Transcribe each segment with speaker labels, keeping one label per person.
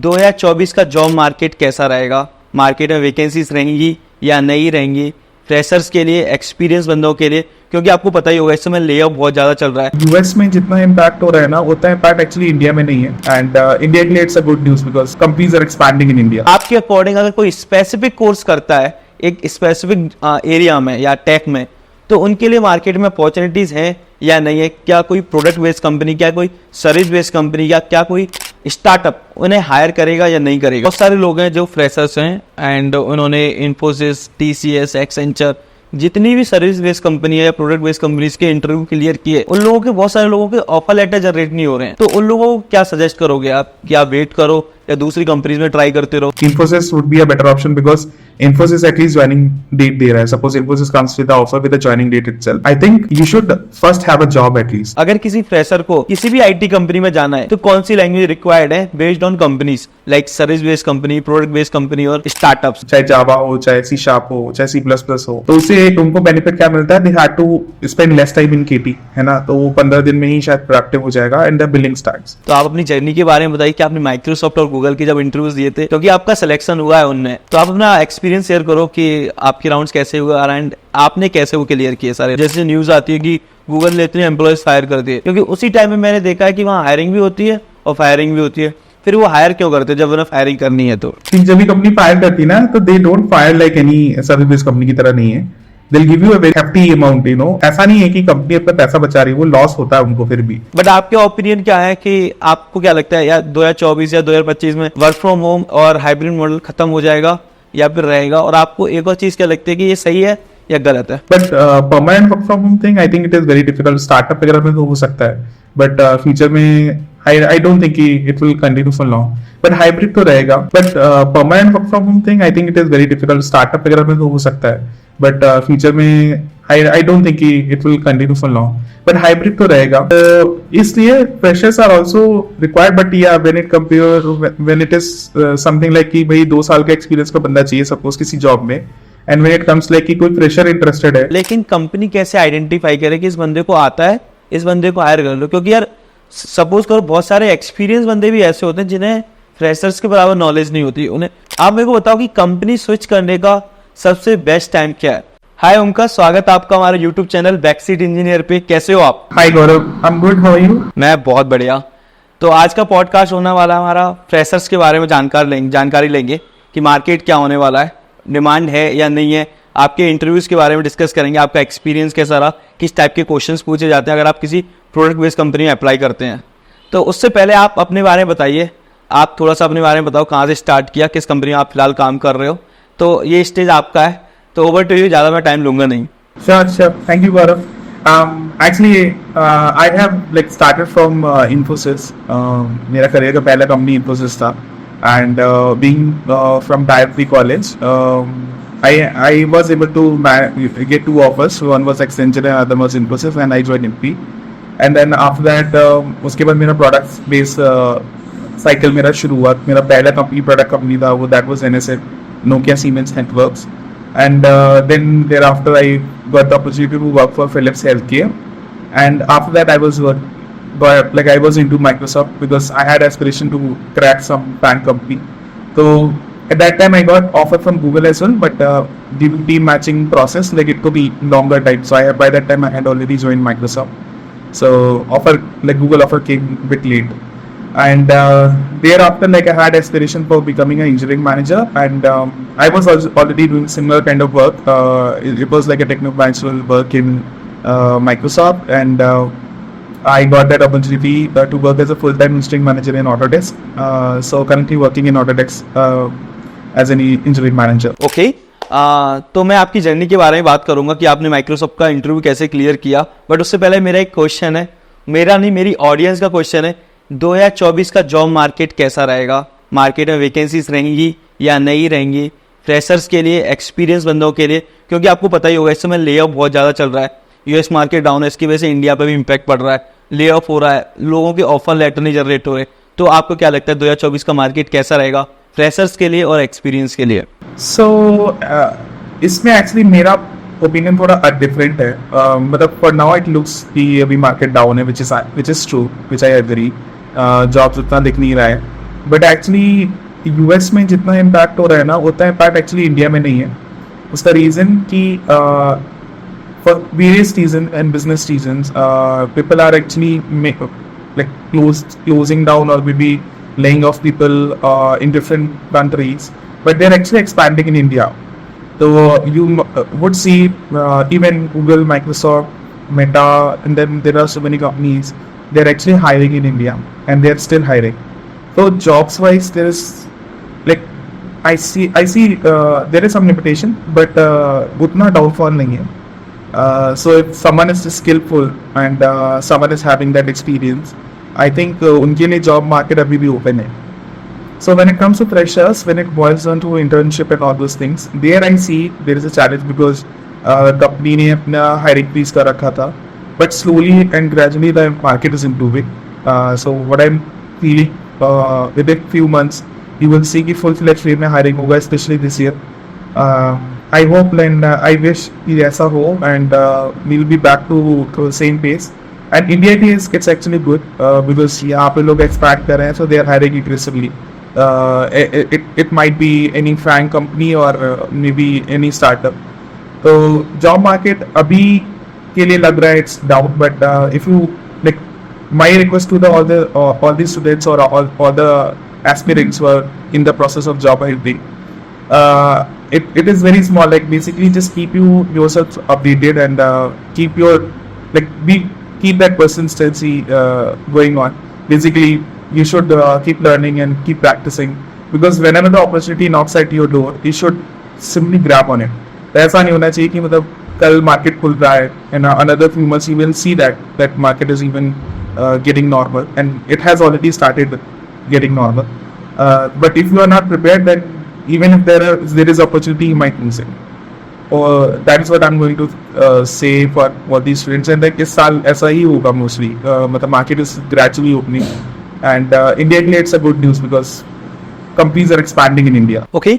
Speaker 1: 2024 का job market कैसा रहेगा, मार्केट में वैकेंसीज रहेंगी या नहीं रहेंगी, फ्रेशर्स के लिए, एक्सपीरियंस बंदों के लिए, क्योंकि आपको पता ही होगा इस समय ले ऑफ बहुत ज़्यादा चल रहा है।
Speaker 2: यूएस में जितना इम्पैक्ट हो रहा है ना, उतना इम्पैक्ट एक्चुअली इंडिया में नहीं है। एंड इंडिया के लिए it's a good news because companies are expanding in India.
Speaker 1: आपके अकॉर्डिंग अगर कोई स्पेसिफिक कोर्स करता है एक स्पेसिफिक एरिया में या टेक में, तो उनके लिए मार्केट में अपॉर्चुनिटीज हैं या नहीं है? क्या कोई प्रोडक्ट बेस्ड कंपनी, क्या कोई सर्विस बेस्ड कंपनी, या क्या कोई स्टार्टअप उन्हें हायर करेगा या नहीं करेगा? बहुत सारे लोग हैं जो फ्रेशर्स हैं एंड उन्होंने इन्फोसिस, टीसीएस, एक्सेंचर, जितनी भी सर्विस बेस्ड कंपनी है या प्रोडक्ट बेस्ड कंपनीज के इंटरव्यू क्लियर किए, उन लोगों के बहुत सारे लोगों के ऑफर लेटर जनरेट नहीं हो रहे हैं। तो उन लोगों को क्या सजेस्ट करोगे आप? क्या वेट करो या दूसरी कंपनीज में ट्राई करते रहो?
Speaker 2: Infosys would be a better option because Infosys at least joining date दे रहा है. Suppose Infosys comes with the offer with the joining date itself. I think you should first have a job at least.
Speaker 1: अगर किसी fresher को किसी भी IT company में जाना है तो कौन सी लैंग्वेज रिक्वायर्ड है based on companies, like service based company, product based company और स्टार्टअप्स?
Speaker 2: चाहे जावा हो, चाहे सी शार्प हो, चाहे C++ हो, तो उससे उनको बेनिफिट क्या मिलता है? They had to spend less time in KT, है ना? तो वो 15 दिन में ही शायद प्रोडक्टिव हो जाएगा and the billing starts.
Speaker 1: तो आप अपनी जर्नी के बारे में बताइए कि आपने माइक्रोसॉफ्ट और गूगल की जब इंटरव्यूज दिए थे, क्योंकि आपका सिलेक्शन हुआ है उनने, तो आप अपना एक्सपीरियंस शेयर करो कि आपके राउंड्स कैसे हुआ एंड आपने कैसे वो क्लियर किए सारे। जैसे न्यूज आती है कि गूगल ने इतने एम्प्लॉयज फायर कर दिए, क्योंकि उसी टाइम में मैंने देखा है कि वहाँ हायरिंग भी होती है और फायरिंग भी होती है। फिर वो हायर क्यों करते हैं जब उन्हें फायरिंग करनी है? तो
Speaker 2: जब भी कंपनी फायर करती है ना, तो they don't fire like any service based company की तरह नहीं है। They'll give you a very hefty amount, you know. ऐसा नहीं है कि कंपनी अपना पैसा बचा रही है, वो लॉस होता है उनको फिर भी।
Speaker 1: बट आपके ओपिनियन क्या है कि आपको क्या लगता है, या 2024 या 2025 में वर्क फ्रॉम होम और हाइब्रिड मॉडल खत्म हो जाएगा या फिर रहेगा? और आपको एक और चीज क्या लगती है कि ये सही है या गलत है?
Speaker 2: But permanent work from home thing I think it is very difficult. Startup वगैरह में तो हो सकता है, बट फ्यूचर में I don't think it will continue for long. But hybrid तो रहेगा। But permanent work from home thing I think it is very difficult. Startup वगैरह में तो हो सकता है, बट फ्यूचर में I don't think it will continue for long. But hybrid तो रहेगा। इसलिए freshers are also required, but yeah when it is something like कि भाई 2 साल का एक्सपीरियंस का बंदा चाहिए सपोज किसी जॉब में, and when it comes like कि कोई फ्रेशर इंटरेस्टेड है।
Speaker 1: लेकिन कंपनी कैसे आइडेंटिफाई करे कि इस बंदे को आता है, इस बंदे को हायर कर लो? क्योंकि यार सपोज करो बहुत सारे एक्सपीरियंस बंदे भी ऐसे होते हैं जिन्हें फ्रेशर्स के बराबर नॉलेज नहीं होती उन्हें। आप मेरे को बताओ कि कंपनी स्विच करने का सबसे बेस्ट टाइम क्या है? हाय ओमकार, स्वागत है आपका हमारे यूट्यूब चैनल बैकसीट इंजीनियर पे। कैसे हो आप?
Speaker 2: Hi Gaurav, I am good, how are you?
Speaker 1: मैं बहुत बढ़िया। तो आज का पॉडकास्ट होने वाला है हमारा फ्रेशर्स के बारे में जानकारी लेंगे कि मार्केट क्या होने वाला है, डिमांड है या नहीं है। आपके इंटरव्यूज के बारे में डिस्कस करेंगे, आपका एक्सपीरियंस कैसा रहा, किस टाइप के क्वेश्चंस पूछे जाते हैं अगर आप किसी प्रोडक्ट बेस्ड कंपनी में अप्लाई करते हैं। तो उससे पहले आप अपने बारे में बताइए, आप थोड़ा सा अपने बारे में बताओ, कहाँ से स्टार्ट किया, किस कंपनी में आप फिलहाल काम कर रहे हो। तो ये स्टेज आपका है, तो ओवर टू यू, ज़्यादा मैं टाइम लूंगा नहीं।
Speaker 2: Sure. Thank you, Gaurav. Actually, I have like started from Infosys. मेरा करियर का पहला कंपनी Infosys था, and being from Tier 3 college, I was able to get 2 offers. One was Accenture and other was Infosys, and I joined MP. And then after that, उसके बाद मेरा product base cycle मेरा शुरू हुआ। मेरा पहला product company था वो, that was NSN, Nokia Siemens Networks. And then thereafter I got the opportunity to work for Philips Healthcare, and after that I was into Microsoft because I had aspiration to crack some bank company. So at that time I got offer from Google as well, but due to team matching process, like it could be longer time. So by that time I had already joined Microsoft. So Google offer came a bit late. And thereafter, like I had aspiration for becoming an engineering manager, and I was also already doing similar kind of work. It was like a techno-functional work in Microsoft, and I got that opportunity to work as a full-time engineering manager in Autodesk. So currently working in Autodesk as an engineering manager.
Speaker 1: Okay. तो मैं आपकी journey के बारे में बात करूंगा कि आपने माइक्रोसॉफ्ट का इंटरव्यू कैसे क्लियर किया, बट उससे पहले मेरा एक क्वेश्चन है, मेरा नहीं मेरी ऑडियंस का क्वेश्चन है। 2024 का जॉब मार्केट कैसा रहेगा, मार्केट में वैकेंसीज रहेंगी या नहीं रहेंगी, फ्रेशर्स के लिए, एक्सपीरियंस बंदों के लिए? क्योंकि आपको पता ही होगा इस समय ले ऑफ बहुत ज़्यादा चल रहा है, यूएस मार्केट डाउन है, इसकी वजह से इंडिया पे भी इम्पैक्ट पड़ रहा है, ले ऑफ हो रहा है, लोगों के ऑफर लेटर नहीं जनरेट हो रहे। तो आपको क्या लगता है 2024 का मार्केट कैसा रहेगा फ्रेशर्स के लिए और एक्सपीरियंस के लिए?
Speaker 2: इसमें एक्चुअली मेरा ओपिनियन थोड़ा डिफरेंट है। मतलब फॉर नाउ इट लुक्स कि अभी मार्केट डाउन है, which is true, which I agree. Jobs उतना दिख नहीं रहा है, बट एक्चुअली यूएस में जितना इम्पैक्ट हो रहा है ना उतना इम्पैक्ट एक्चुअली इंडिया में नहीं है. उसका रीज़न कि for various reasons and business reasons, people are actually closing down or maybe laying off people in different countries, but they're actually expanding in India. So you would see even Google, Microsoft, Meta, and then there are so many companies. They're actually hiring in India, and they're still hiring. So jobs wise, there is like I see there is some limitation, but उतना downfall नहीं है. So if someone is skillful and someone is having that experience, I think उनके लिए job market अभी भी open है. So when it comes to freshers, when it boils down to internship and all those things, there I see there is a challenge because company ने अपना hiring freeze कर रखा था, but slowly and gradually the market is improving. So what I'm feeling within few months, you will see कि full fledged way में hiring होगा, especially this year. I hope and I wish कि ऐसा हो and we'll be back to the same pace. And India is it's actually good because यहाँ पे लोग expand कर रहे हैं, so they are hiring aggressively. It might be any FAANG company or maybe any startup. तो job market अभी के लिए लग रहा है it's down, but if you like, my request to all the students or all the aspirants who are in the process of job hunting. It is very small, like basically just keep yourself updated and keep that consistency going on. Basically you should keep learning and keep practicing, because whenever the opportunity knocks at your door, you should simply grab on it. तो ऐसा नहीं होना चाहिए कि मतलब कल market खुल रहा है and another few months you will see that market is even getting normal, and it has already started getting normal. But if you are not prepared, then even if there is opportunity, you might lose it. Or that is what I'm going to say for these students. And like इस साल ऐसा ही होगा mostly. मतलब market is gradually opening, and India के लिए it's a good news because companies are expanding in India.
Speaker 1: Okay.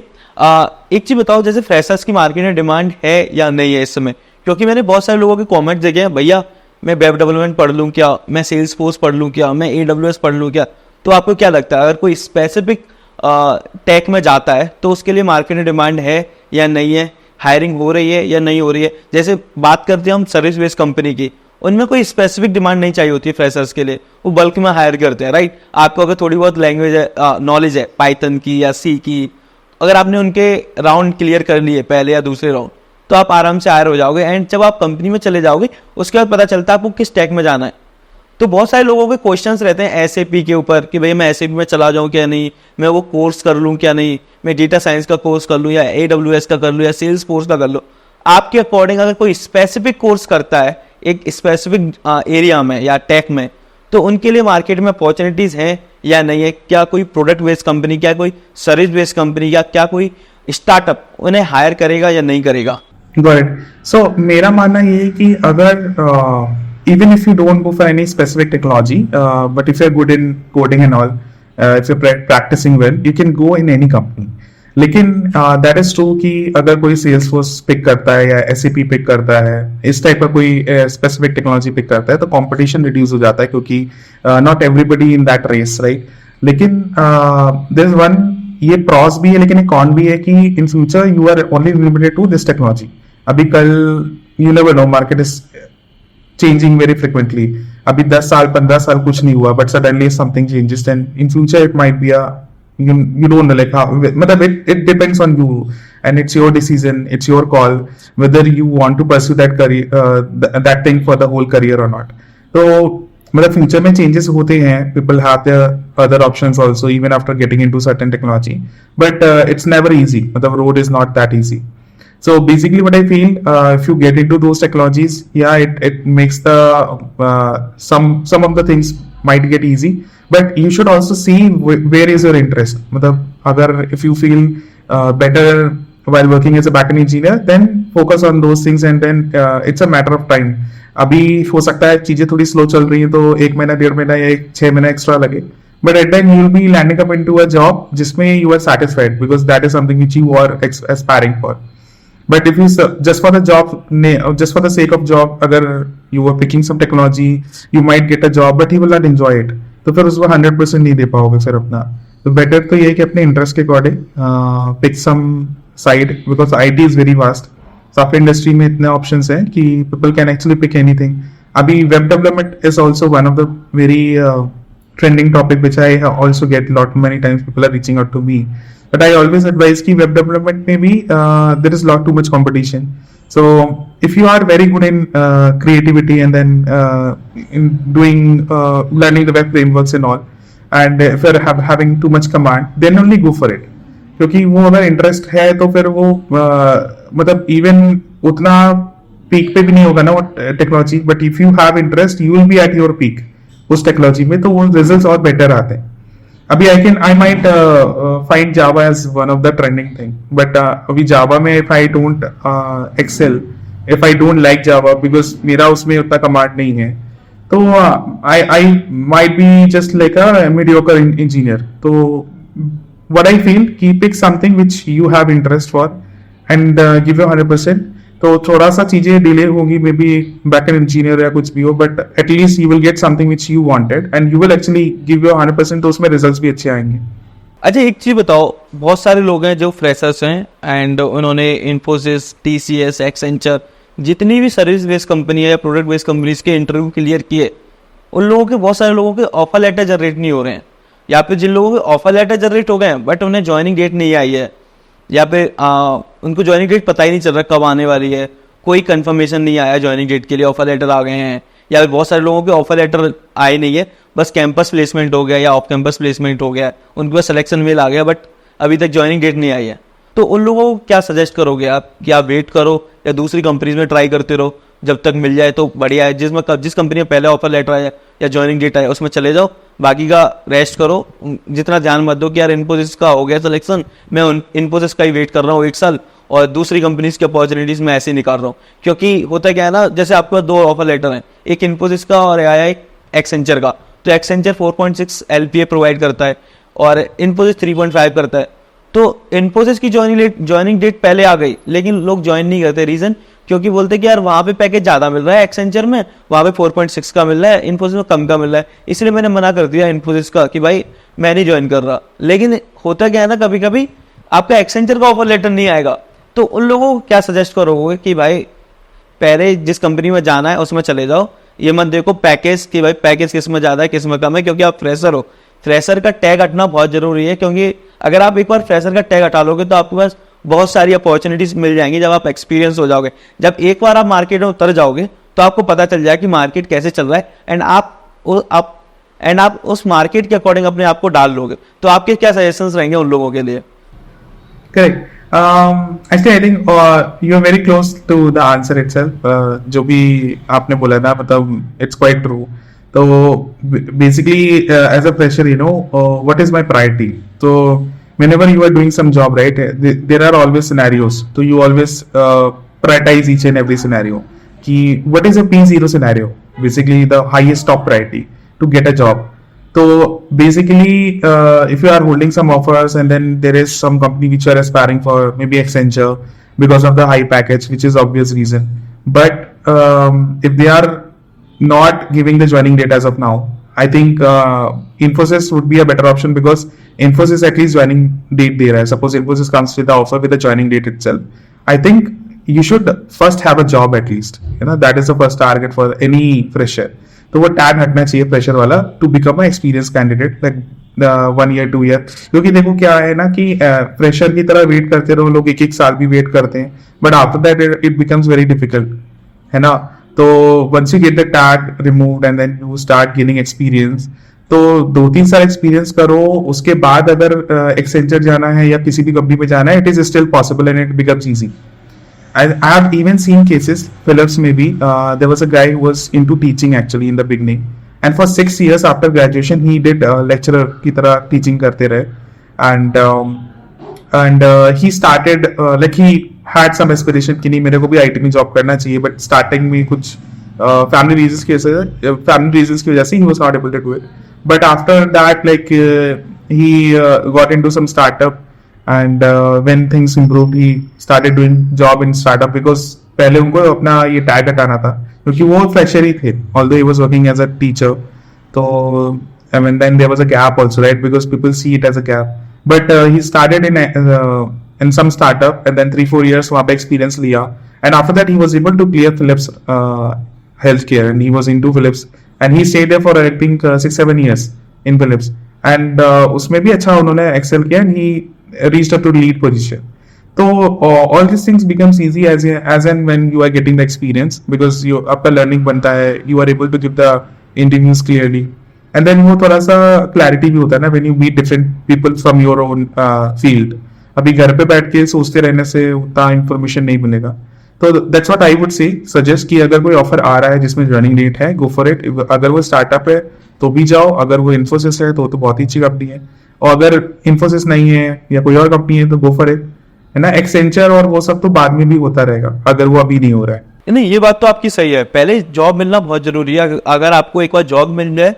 Speaker 1: एक चीज बताओ, जैसे फ्रेशर्स की मार्केट में डिमांड है या नहीं है इस समय? क्योंकि मैंने बहुत सारे लोगों के कमेंट देखे हैं, भैया मैं वेब डेवलपमेंट पढ़ लूँ क्या, मैं सेल्स फोर्स पढ़ लूँ क्या, मैं AWS पढ़ लूँ क्या? तो आपको क्या लगता है, अगर कोई स्पेसिफिक टेक में जाता है तो उसके लिए मार्केट में डिमांड है या नहीं है, हायरिंग हो रही है या नहीं हो रही है? जैसे बात करते हैं हम सर्विस बेस्ड कंपनी की, उनमें कोई स्पेसिफिक डिमांड नहीं चाहिए होती है फ्रेशर्स के लिए, वो बल्क में हायर करते हैं, राइट? आपको अगर थोड़ी बहुत लैंग्वेज है, नॉलेज है पाइथन की या सी की, अगर आपने उनके राउंड क्लियर कर लिए पहले या दूसरे राउंड, तो आप आराम से हायर हो जाओगे. एंड जब आप कंपनी में चले जाओगे उसके बाद पता चलता है आपको किस टेक में जाना है. तो बहुत सारे लोगों के क्वेश्चंस रहते हैं SAP के ऊपर कि भैया मैं SAP में चला जाऊं क्या नहीं, मैं वो कोर्स कर लूं क्या नहीं, मैं डेटा साइंस का कोर्स कर लूं या AWS का कर लूं या सेल्स फोर्स का कर लूं. आपके अकॉर्डिंग अगर कोई स्पेसिफिक कोर्स करता है एक स्पेसिफिक एरिया में या टेक में, तो उनके लिए मार्केट में अपॉर्चुनिटीज हैं या नहीं है? क्या कोई प्रोडक्ट बेस्ड कंपनी, क्या कोई सर्विस बेस्ड कंपनी, या क्या कोई स्टार्टअप उन्हें हायर करेगा या नहीं करेगा?
Speaker 2: Got it. So मेरा मानना ये है कि अगर even if you don't go for any specific technology, but if you're good in coding and all, if you're practicing well, you can go in any company. लेकिन that is true कि अगर कोई Salesforce pick करता है या SAP pick करता है, इस टाइप का कोई specific technology pick करता है, तो competition reduce हो जाता है, क्योंकि not everybody in that race, right? लेकिन there is one, ये pros भी है लेकिन एक con भी है कि in future you are only limited to this technology. अभी कल you never know, market is changing very frequently. अभी 10 साल 15 साल कुछ नहीं हुआ, but suddenly something changes, and in future it might be you don't know like how, मतलब it depends on you and it's your decision, it's your call whether you want to pursue that career that thing for the whole career or not. तो मतलब future में changes होते हैं, people have their other options also even after getting into certain technology, but it's never easy, मतलब road is not that easy. So basically what I feel, if you get into those technologies, yeah, it makes the some of the things might get easy, but you should also see where is your interest. मतलब अगर if you feel better while working as a backend engineer, then focus on those things, and then it's a matter of time. अभी हो सकता है चीजें थोड़ी slow चल रही है तो 1 महीना 1.5 महीना या 6 महीना एक्स्ट्रा लगे, but at then you will be landing up into a job जिसमें you are satisfied because that is something which you are aspiring for. But if you just for the job, just for the sake of job, अगर you are picking some technology, you might get a job, but you will not enjoy it. तो फिर उसको 100% नहीं दे पाओगे फिर अपना. तो better तो ये है कि अपने इंटरेस्ट के according pick some side, because IT is very vast. Software industry में इतने ऑप्शंस हैं कि people can actually pick anything. अभी web development is also one of the very trending topic which I also get lot many times. People are reaching out to me, but I always advise ki web development maybe there is lot too much competition. So if you are very good in creativity and then in doing learning the web frameworks and all, and if you're having too much command, then only go for it. क्योंकि वो अगर interest है तो फिर वो मतलब even उतना peak पे भी नहीं होगा ना वो technology, but if you have interest you will be at your peak उस टेक्नोलॉजी में, तो वो रिजल्ट्स और बेटर आते हैं. अभी I might find Java as one of the trending thing, but अभी जावा में if I don't excel, if I don't like Java because मेरा उसमें उतना कमांड नहीं है, तो I might be just like a mediocre engineer. तो what I feel, pick something which you have interest for and give your 100%. तो थोड़ा सा चीजें डिले होगी, may be back and engineer या कुछ भी हो, but at least you will get something which you wanted and you will actually give your 100%, तो उसमें रिजल्ट्स भी अच्छे आएंगे.
Speaker 1: अच्छा, एक चीज बताओ, बहुत सारे लोग हैं जो फ्रेशर्स हैं एंड उन्होंने इन्फोसिस, TCS, एक्सेंचर, जितनी भी सर्विस बेस्ड कंपनी है या प्रोडक्ट बेस्ड कंपनीज के इंटरव्यू क्लियर किए, उन लोगों के बहुत सारे लोगों के ऑफर लेटर जनरेट नहीं हो रहे हैं, या फिर जिन लोगों के ऑफर लेटर जनरेट हो गए हैं बट उन्हें ज्वाइनिंग डेट नहीं आई है, या फिर उनको ज्वाइनिंग डेट पता ही नहीं चल रहा कब आने वाली है, कोई कंफर्मेशन नहीं आया ज्वाइनिंग डेट के लिए, ऑफर लेटर आ गए हैं, या फिर बहुत सारे लोगों के ऑफर लेटर आए नहीं है, बस कैंपस प्लेसमेंट हो गया या ऑफ कैंपस प्लेसमेंट हो गया, उनके पास सिलेक्शन मेल आ गया बट अभी तक ज्वाइनिंग डेट नहीं आई है. तो उन लोगों को क्या सजेस्ट करोगे आप कि आप वेट करो या दूसरी कंपनीज में ट्राई करते रहो, जब तक मिल जाए तो बढ़िया है, जिस कंपनी में पहले ऑफर लेटर आया या ज्वाइनिंग डेट आया उसमें चले जाओ, बाकी का रेस्ट करो, जितना ध्यान मत दो कि यार इन्फोसिस का हो गया सिलेक्शन, मैं इन्फोसिस का ही वेट कर रहा हूँ 1 साल और दूसरी कंपनीज की अपॉर्चुनिटीज मैं ऐसे ही निकाल रहा हूँ. क्योंकि होता क्या है ना, जैसे आपके पास 2 ऑफर लेटर हैं, एक इन्फोसिस का और आया एक एक्सेंचर का, तो एक्सेंचर 4.6 LPA प्रोवाइड करता है और इन्फोसिस 3.5 करता है. तो इन्फोसिस की ज्वाइनिंग डेट पहले आ गई लेकिन लोग ज्वाइन नहीं करते, रीजन क्योंकि बोलते कि यार वहाँ पे पैकेज ज़्यादा मिल रहा है एक्सेंचर में, वहाँ पे 4.6 का मिल रहा है, इन्फोसिस में कम का मिल रहा है, इसलिए मैंने मना कर दिया इन्फोसिस का कि भाई मैं नहीं ज्वाइन कर रहा. लेकिन होता क्या है ना, कभी कभी आपका एक्सेंचर का ऑफर लेटर नहीं आएगा, तो उन लोगों को क्या सजेस्ट करोगे कि भाई पहले जिस कंपनी में जाना है उसमें चले जाओ, ये मत देखो पैकेज कि भाई पैकेज किस में ज़्यादा है किस में कम है, क्योंकि आप फ्रेशर हो, फ्रेशर का टैग हटना बहुत जरूरी है. क्योंकि अगर आप एक बार फ्रेशर का टैग हटा लोगे तो आपके पास बहुत सारी अपॉर्चुनिटीज मिल जाएंगी जब आप एक्सपीरियंस हो जाओगे. जब एक बार आप मार्केट में उतर जाओगे तो आपको पता चल जाए कि मार्केट कैसे चल रहा है एंड आप उस मार्केट के अकॉर्डिंग अपने आप को डाल लोगे. तो आपके क्या सजेशंस रहेंगे उन लोगों के लिए?
Speaker 2: Correct. Actually, I think you are very close to the answer itself. जो भी आपने बोला ना, मतलब it's quite true. तो basically as a fresher, you know, what is my priority? So whenever you are doing some job, right, there are always scenarios. So you always prioritize each and every scenario. कि what is a P0 scenario? Basically the highest top priority to get a job. So basically, if you are holding some offers and then there is some company which you are aspiring for, maybe Accenture, because of the high package, which is obvious reason. But if they are not giving the joining date as of now, I think Infosys would be a better option, because Infosys at least joining date there. Suppose Infosys comes with the offer with the joining date itself. I think you should first have a job at least. You know, that is the first target for any fresher. तो वो tag हटना चाहिए fresher वाला to become a experience candidate, like 1 year 2 year. क्योंकि देखो क्या है ना कि फ्रेशर की तरह वेट करते रहो, लोग 1 साल भी वेट करते हैं, but after that it becomes very difficult, है ना. तो once you get the tag removed and then you start gaining experience, तो 2-3 साल एक्सपीरियंस करो, उसके बाद अगर एक्सेंचर जाना है या किसी भी कंपनी में जाना है, it is still possible and it becomes easy. I have even seen cases, Philips maybe, there was a guy who was into teaching actually in the beginning, and for 6 years after graduation he did lecturer की तरह teaching करते रहे, and he started like he had some aspiration कि नहीं मेरे को भी IT में जॉब करना चाहिए, but starting में कुछ family reasons की वजह से he was not able to do it. But after that like he got into some startup. And when things improved, he started doing job in startup, because पहले उनको अपना ये tag हटाना था, क्योंकि वो फ्रेशर ही थे, although he was working as a teacher. तो I mean, then there was a gap also, right? Because people see it as a gap. But he started in some startup, and then 3-4 years वहाँ पे experience लिया, and after that he was able to clear Philips healthcare, and he was into Philips, and he stayed there for I think 6-7 years in Philips, and उसमें भी अच्छा उन्होंने excel किया, and he reached up to lead position. So all these things becomes easy as and when you are getting the experience, because you आपका learning बनता है, you are able to give the interviews clearly, and then वो थोड़ा सा clarity भी होता है ना when you meet different people from your own field. अभी घर पे बैठ के सोचते रहने से उतना information नहीं मिलेगा. तो that's what I would say, suggest कि अगर कोई ऑफर आ रहा है जिसमें joining date है, go for it. अगर वो startup है तो भी जाओ, अगर वो Infosys है तो बहुत ही अच्छी कंपनी है, और अगर Infosys नहीं है या कोई और कंपनी है तो go for it, है ना. एक्सेंचर और वो सब तो बाद में भी होता रहेगा अगर वो अभी नहीं हो रहा है.
Speaker 1: नहीं, ये बात तो आपकी सही है, पहले जॉब मिलना बहुत जरूरी है. अगर आपको एक बार जॉब मिल जाए,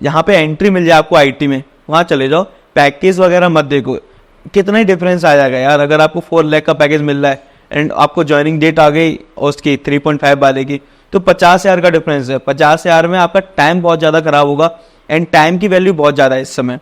Speaker 1: यहाँ पे एंट्री मिल जाए आपको आईटी में, वहाँ चले जाओ. पैकेज वगैरह मत देखो, कितना ही डिफरेंस आ जाएगा यार. अगर आपको 4 लाख का पैकेज मिल रहा है एंड आपको ज्वाइनिंग डेट आ गई उसकी 3.5 वाले की, तो 50,000 का डिफरेंस है. 50,000 में आपका टाइम बहुत ज़्यादा खराब होगा, एंड टाइम की वैल्यू बहुत ज़्यादा है इस समय.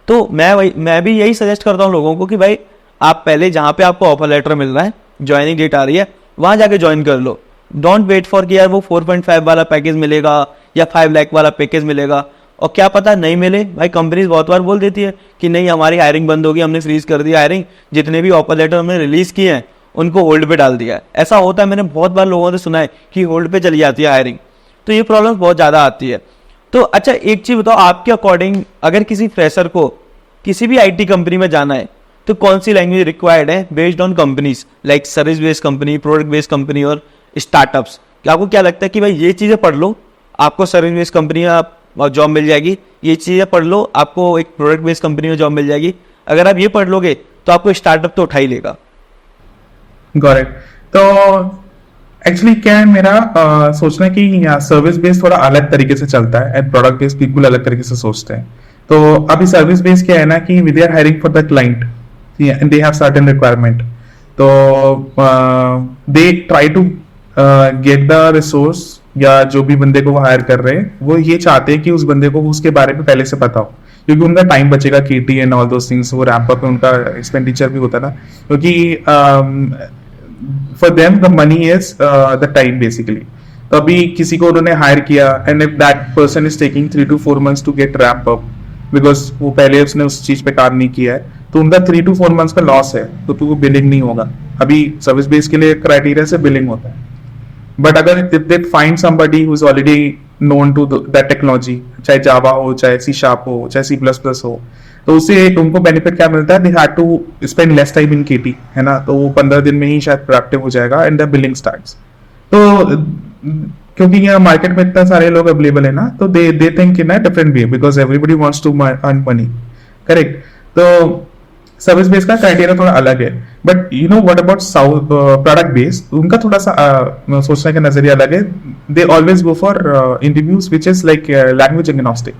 Speaker 1: तो मैं भी यही सजेस्ट करता हूँ लोगों को कि भाई आप पहले जहाँ पे आपको ऑफर लेटर मिल रहा है, ज्वाइनिंग डेट आ रही है, वहाँ जाके ज्वाइन कर लो. डोंट वेट फॉर कि यार वो 4.5 वाला पैकेज मिलेगा या 5 लाख वाला पैकेज मिलेगा, और क्या पता नहीं मिले. भाई कंपनीज बहुत बार बोल देती है कि नहीं हमारी हायरिंग बंद होगी, हमने फ्रीज कर दिया हायरिंग, जितने भी ऑफर लेटर हमने रिलीज किए हैं उनको होल्ड पे डाल दिया है. ऐसा होता है, मैंने बहुत बार लोगों से सुना है कि होल्ड पे चली जाती है हायरिंग. तो ये प्रॉब्लम बहुत ज़्यादा आती है. तो अच्छा एक चीज़ बताओ, आपके अकॉर्डिंग अगर किसी फ्रेशर को किसी भी IT कंपनी में जाना है तो कौन सी लैंग्वेज रिक्वायर्ड है based on companies, like service based company, product based company और स्टार्टअप्स? आपको क्या लगता है कि भाई ये चीज़ें पढ़ लो आपको सर्विस बेस्ड कंपनी में जॉब मिल जाएगी, ये चीज़ें पढ़ लो आपको एक प्रोडक्ट बेस्ड कंपनी में जॉब मिल जाएगी? अगर आप ये पढ़ लोगे तो आपको स्टार्टअप तो उठा ही लेगा.
Speaker 2: Got it. तो एक्चुअली क्या है मेरा सोचना कि यहाँ सर्विस बेस्ड थोड़ा अलग तरीके से चलता है, एंड प्रोडक्ट बेस्ड पीपल अलग तरीके से सोचते हैं. तो अभी सर्विस बेस्ड क्या है ना कि we are hiring for the client and they have certain requirement, तो they try to get the resource, या जो भी बंदे को वो हायर कर रहे हैं वो ये चाहते हैं कि उस बंदे को उसके बारे में पहले से पता हो, क्योंकि उनका टाइम बचेगा, KT and all those things, वो रैंप अप में उनका एक्सपेंडिचर भी होता है ना, क्योंकि for them the money is the time basically. तो अभी किसी को उन्होंने हायर किया, and if that person is taking 3 to 4 months to get ramp up, because वो पहले उसने उस चीज पे काम नहीं किया है, तो उनका 3 to 4 months का लॉस है, तो वो बिलिंग नहीं होगा. अभी सर्विस बेस के लिए क्राइटेरिया से बिलिंग होता है. बट अगर if they find somebody who is already known to that technology, चाहे जावा हो, चाहे C# हो, चाहे C++ हो, तो उससे उनको बेनिफिट क्या मिलता है, they had to spend less time in KT, है ना. तो वो 15 दिन में ही शायद प्रोडक्टिव हो जाएगा, एंड द बिलिंग स्टार्ट्स. तो क्योंकि यहाँ मार्केट में इतना सारे लोग अवेलेबल है ना, तो they think in a different way, because everybody wants to earn money. Correct. तो सर्विस बेस का क्राइटेरिया थोड़ा अलग है. But you know what about product base, उनका थोड़ा सा सोचने का नजरिया अलग है. They always go for interviews which is like language agnostic.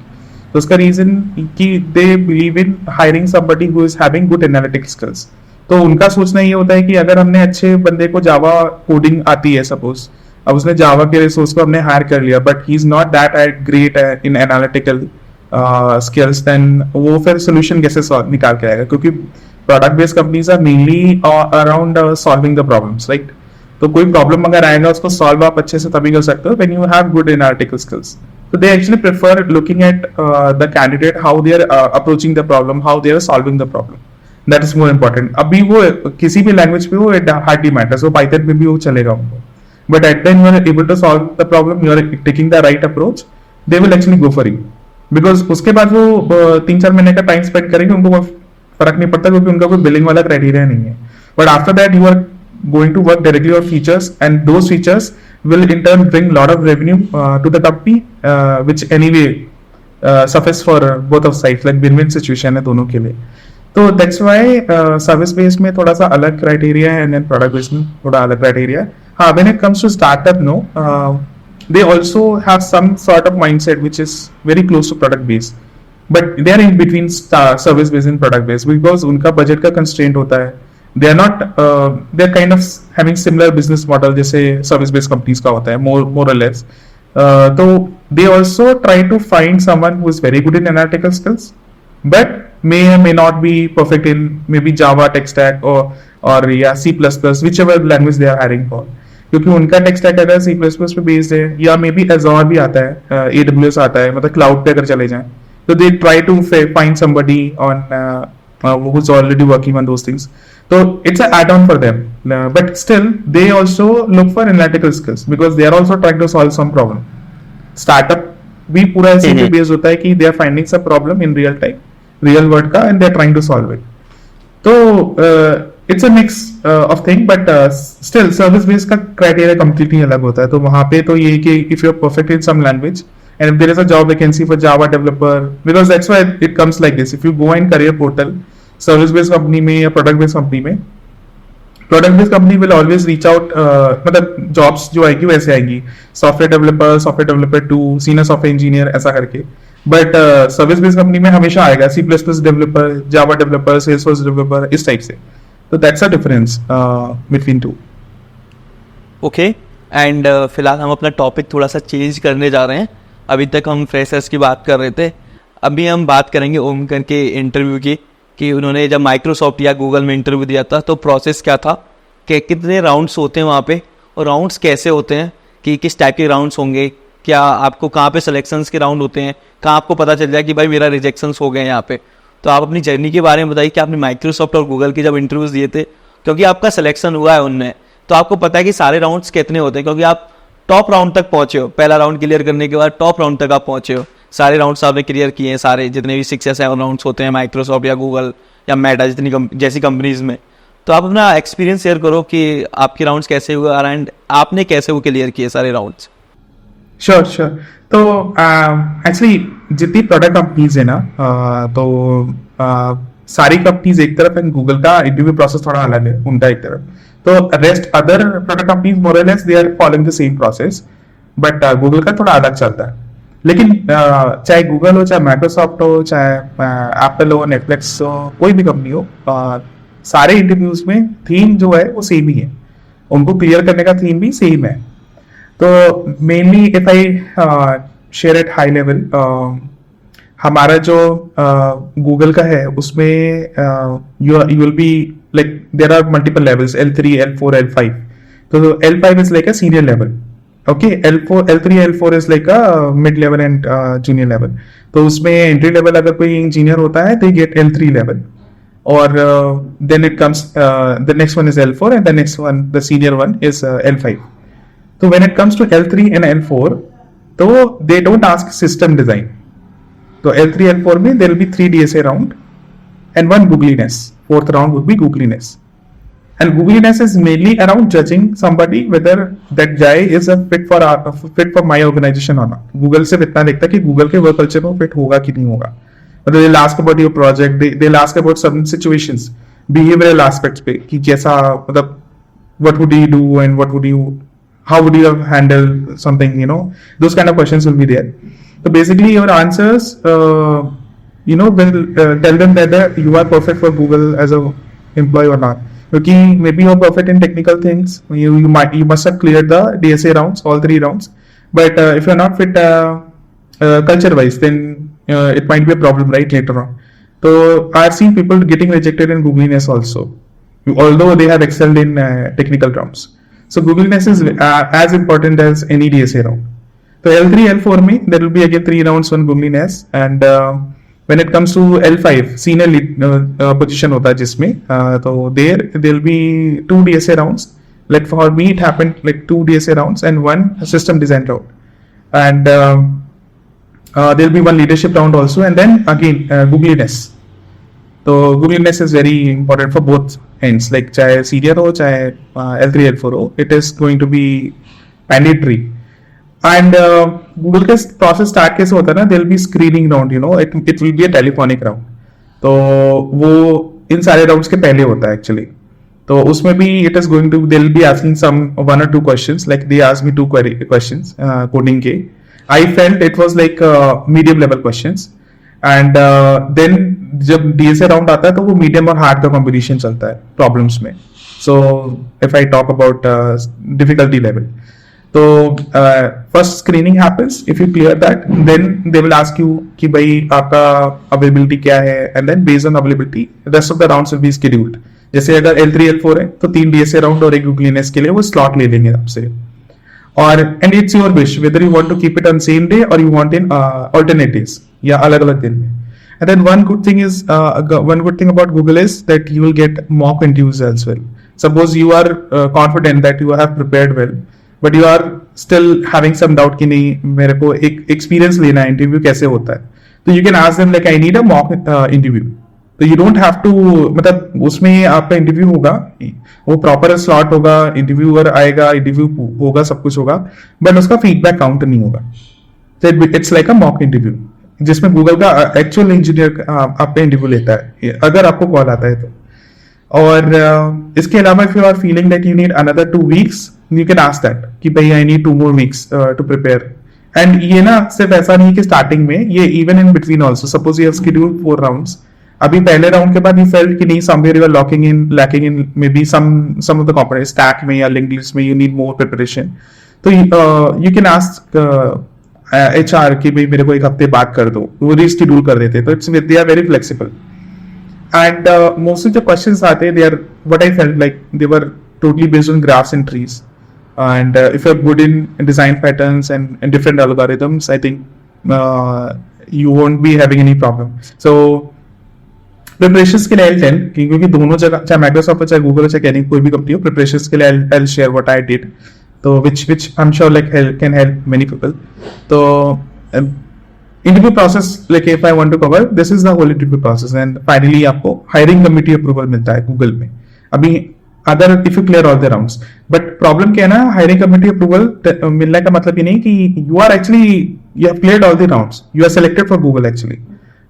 Speaker 2: तो उसका रीजन कि they believe in hiring somebody who is having good analytic skills. तो उनका सोचना ये होता है कि अगर हमने अच्छे बंदे को जावा कोडिंग आती है, सपोज अब उसने जावा के रिसोर्स को हमने हायर कर लिया, but he is not that great in analytical skills, then वो फिर सोल्यूशन कैसे निकाल के आएगा, क्योंकि product based companies are mainly around solving the problems, right. तो कोई प्रॉब्लम अगर आएगा उसको सॉल्व आप अच्छे से तभी कर सकते हो when you have good analytical skills. So they actually prefer looking at the candidate, how they are approaching the problem, how they are solving the problem. That is more important. अभी वो किसी भी लैंग्वेज पे वो hardly matters, वो Python पे भी वो चलेगा उनको. But at the end you are able to solve the problem, you are taking the right approach, they will actually go for you. Because उसके बाद वो 3-4 महीने का टाइम स्पेंड करेंगे, उनको कोई फर्क नहीं पड़ता, क्योंकि उनका कोई बिलिंग वाला क्राइटेरिया नहीं है. But after that you are going to work directly on features, and those features will in turn bring lot of revenue to the company, which anyway suffice for both of sides, like win-win situation है दोनों के लिए. तो that's why service based में थोड़ा सा अलग criteria है, and then product based में थोड़ा अलग criteria है. हाँ, when it comes to startup, no, they also have some sort of mindset which is very close to product based, but they are in between service based and product based, because उनका budget का constraint होता है. They are not they're kind of having similar business model जैसे service based companies का होता है, more or less. तो they also try to find someone who is very good in analytical skills, but may or may not be perfect in maybe Java tech stack or yeah C++, whichever language they are hiring for. क्योंकि उनका tech stack अगर C++ पे based है या may be Azure भी आता है, AWS आता है, मतलब क्लाउड पे अगर चले जाएं तो they try to find somebody on who is already working on those things. So it's an add-on for them, but still they also look for analytical skills because they are also trying to solve some problem. Startup भी पूरा ऐसे पे based होता है कि they are finding some problem in real time, real world का, and they are trying to solve it. तो it's a mix of thing, but still service based का क्राइटेरिया कंप्लीटली अलग होता है. तो वहां पे तो ये कि if you are perfect in some language and if there is a job vacancy for Java developer, because that's why it comes like this. If you go in career portal service based company में या product based company में, product based company will always reach out, मतलब jobs जो आएगी वैसे आएगी, software developer 2, senior software engineer ऐसा करके. बट सर्विस बेस्ड कंपनी में हमेशा आएगा C++ developer, Java developer, Salesforce developer, इस टाइप से. So that's a difference between two.
Speaker 1: Okay and फिलहाल हम अपना टॉपिक थोड़ा सा चेंज करने जा रहे हैं. अभी तक हम फ्रेशर्स की बात कर रहे थे, अभी हम बात करेंगे ओमकर के इंटरव्यू की, कि उन्होंने जब माइक्रोसॉफ्ट या गूगल में इंटरव्यू दिया था तो प्रोसेस क्या था, कि कितने राउंड्स होते हैं वहाँ पे, और राउंड्स कैसे होते हैं, कि किस टाइप के राउंड्स होंगे, क्या आपको कहाँ पे सिलेक्शंस के राउंड होते हैं, कहाँ आपको पता चल जाए कि भाई मेरा रिजेक्शंस हो गए हैं यहाँ पे. तो आप अपनी जर्नी के बारे में बताइए कि आपने माइक्रोसॉफ्ट और गूगल की जब इंटरव्यूज दिए थे, क्योंकि आपका सिलेक्शन हुआ है उनमें, तो आपको पता है कि सारे राउंड्स कितने होते हैं, क्योंकि आप टॉप राउंड तक पहुंचे हो. पहला राउंड क्लियर करने के बाद टॉप राउंड तक आप पहुंचे हो, सारे राउंड्स आपने क्लियर किए हैं, सारे जितने भी 6 या 7 राउंड्स होते हैं माइक्रोसॉफ्ट या गूगल या मेटा जैसी कंपनीज में. तो आप अपना एक्सपीरियंस शेयर करो कि आपके राउंड्स कैसे हुए एंड आपने कैसे वो क्लियर किए सारे राउंड्स.
Speaker 2: श्योर. तो एक्चुअली जितनी प्रोडक्ट कंपनीज है ना, तो सारी कंपनीज एक तरफ एंड गूगल का इंटरव्यू प्रोसेस थोड़ा अलग है उनका एक तरफ. तो rest other product companies more और less they are following the same process, but Google का थोड़ा अलग चलता है. लेकिन चाहे गूगल हो, चाहे माइक्रोसॉफ्ट हो, चाहे एप्पल हो, नेटफ्लिक्स हो, कोई भी कंपनी हो, सारे इंटरव्यूज में थीम जो है वो सेम ही है, उनको क्लियर करने का थीम भी सेम है. तो mainly if I share at high level, हमारा जो गूगल का है उसमें you will be like there are multiple levels, L3, L4, L5. तो L5 is like a senior level. Okay, L3, L4 is like a mid level and junior level. तो उसमें entry level अगर कोई engineer होता है तो get L3 level, और then it comes the next one is L4 and the next one, the senior one is L5. So when it comes to L3 and L4, so they don't ask system design. So L3, L4 में there will be 3 DSA round and 1 googliness. 4th round would be googliness. And googliness is mainly around judging somebody whether that guy is a fit for my organization or not. Google से इतना देखता है कि Google के work culture में fit होगा कि नहीं होगा. मतलब they'll ask about your project, they'll ask about some situations, behavioral aspects पे कि कैसा, मतलब what would you do and how would you have handled something, you know, those kind of questions will be there. So basically your answers, will tell them that you are perfect for Google as a employee or not. Because maybe you're perfect in technical things, you must have cleared the DSA rounds, all 3 rounds, but if you're not fit culture wise, then it might be a problem right later on. So I've seen people getting rejected in Googliness also, although they have excelled in technical rounds. So Googliness is as important as any DSA round. So L3, L4 में there will be again 3 rounds on Googliness, and when it comes to L5 senior lead position होता है जिसमें, तो there will be 2 DSA rounds. Like for me it happened like 2 DSA rounds and 1 system design round, and there will be 1 leadership round also, and then again Googliness. तो Googliness is very important for both ends, like चाहे senior हो, चाहे L3, L4 हो, it is going to be mandatory. And Google का process start कैसे होता है ना, there will be screening round, you know, it will be a telephonic round. तो वो इन सारे rounds के पहले होता है actually. तो उसमें भी it is going to, they will be asking some 1 or 2 questions, like they asked me 2 questions coding के. I felt it was like medium level questions. And then जब DSA राउंड आता है तो वो मीडियम और हार्ड का combination चलता है प्रॉब्लम्स में. So if I talk about difficulty level, तो first screening happens, if you clear that then they will ask you कि भाई आपका अवेलेबिलिटी क्या है, and then based on availability rest of the rounds will be scheduled. जैसे अगर L3 L4 है तो 3 DSA राउंड और एक Googliness के लिए वो स्लॉट ले लेंगे आपसे. और and it's your wish whether you want to keep it on same day और यू वांट इन ऑल्टरनेटिव्स या अलग अलग दिन में. And then one good thing about Google is that you will get mock interviews as well. Suppose you are confident that you have prepared well, but you are still having some doubt कि नहीं मेरे को एक experience लेना है interview कैसे होता है, तो you can ask them like I need a mock interview. तो you don't have to, मतलब उसमें आपका interview होगा, वो proper slot होगा, interviewer आएगा, interview होगा, सब कुछ होगा, but उसका feedback count नहीं होगा. So it's like a mock interview जिसमें गूगल का एक्चुअल इंजीनियर आपका इंटरव्यू लेता है अगर आपको कॉल आता है तो. और इसके अलावा if you are feeling that you need another 2 weeks you can ask that कि भाई I need 2 more weeks to prepare. And ये ना सिर्फ ऐसा नहीं कि स्टार्टिंग में, ये even in between also. Suppose you have scheduled 4 rounds, अभी पहले राउंड के बाद यू फेल्ट कि नहीं somewhere you are lacking in maybe some of the components stack में या लिंक्ड लिस्ट में यू नीड मोर प्रिपरेशन, तो यू कैन आस्क HR की भाई मेरे को एक हफ्ते बाद कर दो, वो रीशेड्यूल कर देते. तो it's they are very flexible. And mostly जो क्वेश्चंस आते they are what I felt like they were totally based on graphs and trees. And if you are good in design patterns and different algorithms I think you won't be having any problem. So preparations के लिए I'll tell, क्योंकि दोनों जगह चाहे Microsoft हो चाहे Google हो चाहे कोई भी कंपनी हो, preparations के लिए I'll share what I did. तो which I'm sure like can help many people. तो interview process like if I want to cover, this is the whole interview process and finally आपको hiring committee approval मिलता है Google में. अभी other if you clear all the rounds, but problem क्या है ना, hiring committee approval मिलने का मतलब ये नहीं कि you have cleared all the rounds, you are selected for Google actually,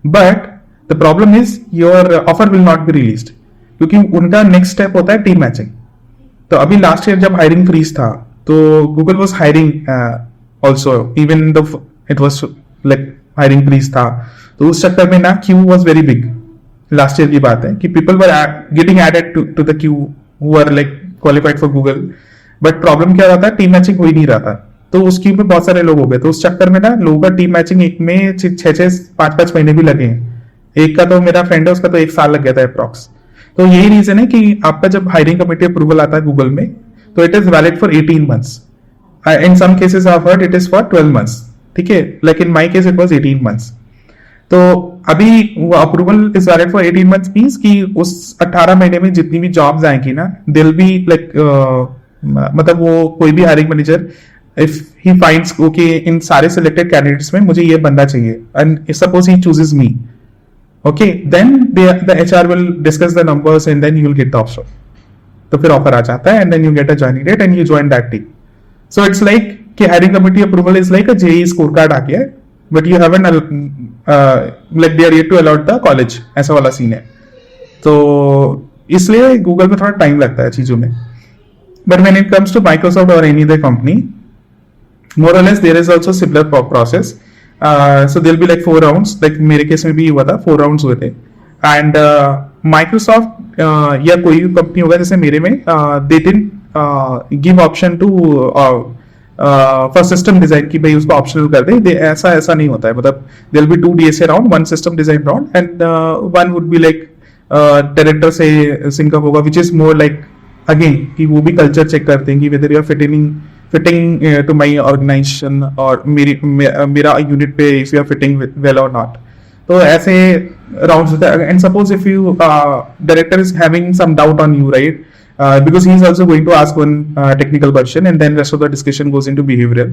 Speaker 2: but the problem is your offer will not be released क्योंकि उनका next step होता है team matching. तो अभी last year जब hiring freeze था तो Google was hiring also even though it was like hiring freeze था, तो उस चक्कर में ना queue was very big. Last year की बात है कि people were getting added to the queue who were like qualified for Google, but problem क्या रहा था, टीम मैचिंग हो ही नहीं रहा था. तो उस queue में बहुत सारे लोग हो गए, तो उस चक्कर में ना लोगों का टीम मैचिंग एक में 6-5 महीने भी लगे हैं. एक का तो मेरा फ्रेंड है, उसका तो 1 साल लग गया था अप्रॉक्स. तो यही रीजन है कि आपका जब हायरिंग कमेटी अप्रूवल आता है गूगल में तो it is valid for 18 months. In some cases I have heard it is for 12 months. ठीक है, like in my case it was 18 months. तो अभी वो approval is valid for 18 months means कि उस 18 महीने में जितनी भी जॉब्स आएंगी ना, दिल बी लाइक मतलब वो कोई भी hiring manager if he finds okay in सारे सिलेक्टेड कैंडिडेट्स में मुझे ये बंदा चाहिए and suppose he chooses me, okay, then the HR will discuss the numbers and then you will get the offer. तो फिर ऑफर आ जाता है and then you get a joining date and you join that team. So it's like कि hiring committee approval is like a JEE scorecard आ गया है, but you haven't like they are yet to allot the college, ऐसा वाला scene है. तो इसलिए Google में थोड़ा टाइम लगता है चीजों में. But when it comes to Microsoft or any other company, more or less there is also similar process. So there'll be like 4 rounds, like मेरे केस में भी हुआ था 4 rounds हुए थे. And Microsoft या कोई भी कंपनी होगा जैसे मेरे में they didn't give option to for system design कि भाई उसको optional कर दे. ऐसा नहीं होता है. मतलब there'll be 2 DSA round, 1 system design round and one would be like director से sync up होगा, which is more like again कि वो भी culture check करते हैं कि whether you are fitting to my organization और मेरा यूनिट पे if you are fitting well or not. तो ऐसे rounds होते हैं. And suppose if you director is having some doubt on you, right? Because he is also going to ask one technical question and then rest of the discussion goes into behavioral.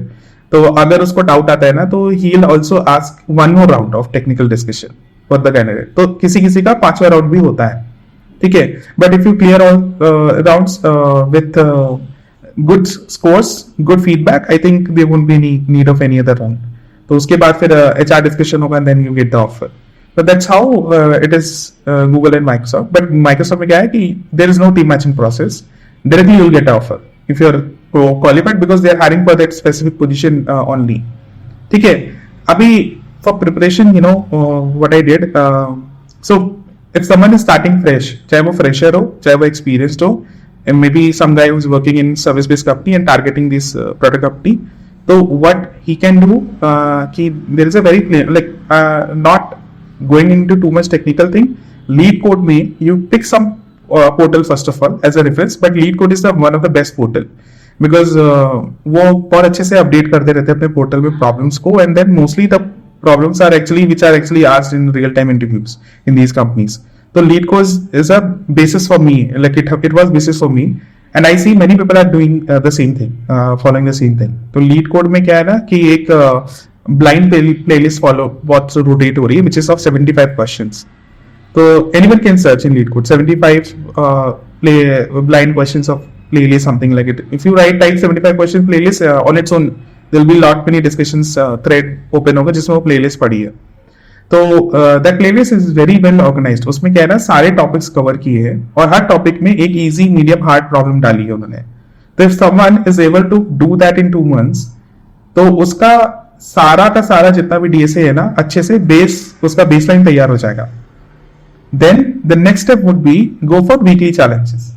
Speaker 2: तो अगर उसको doubt आता है ना तो he will also ask one more round of technical discussion for the candidate. तो किसी का 5वां राउंड भी होता है, ठीक है. But if you clear all rounds with good scores, good feedback, I think there won't be any need of any other round. तो उसके बाद फिर HR discussion होगा and then you get the offer. But that's how it is Google and Microsoft. But Microsoft में क्या है कि there is no team matching process. Directly you'll get an offer if you're qualified because they are hiring for that specific position only. ठीक है. अभी for preparation, you know what I did. So if someone is starting fresh, चाहे वो fresher हो चाहे वो experienced हो, and maybe some guy who's working in service based company and targeting this product company. So what he can do, there is a very clear, not going into too much technical thing. Lead code में you pick some portal first of all as a reference, but lead code is the one of the best portal because वो बहुत अच्छे से update करते रहते हैं अपने portal में problems को, and then mostly the problems are actually asked in real time interviews in these companies. So lead code is a basis for me, like it was basis for me. And I see many people are doing the same thing, following the same thing. तो leet code में क्या है ना कि एक blind playlist follow बहुत rotate हो रही है, which is of 75 questions. तो anyone can search in lead code 75 blind questions of playlist, something like it. If you type 75 questions playlist on its own, there will be lot many discussions thread open होगा जिसमें वो playlist पड़ी है. तो that playlist is very well organized. उसमें क्या है ना सारे टॉपिक्स कवर किए हैं और हर टॉपिक में एक इजी मीडियम हार्ड प्रॉब्लम डाली है उन्होंने. तो if someone is able to do that in 2 months, तो उसका सारा का सारा जितना भी डीएसए है ना अच्छे से उसका बेसलाइन तैयार हो जाएगा. Then the next step would be go for weekly challenges,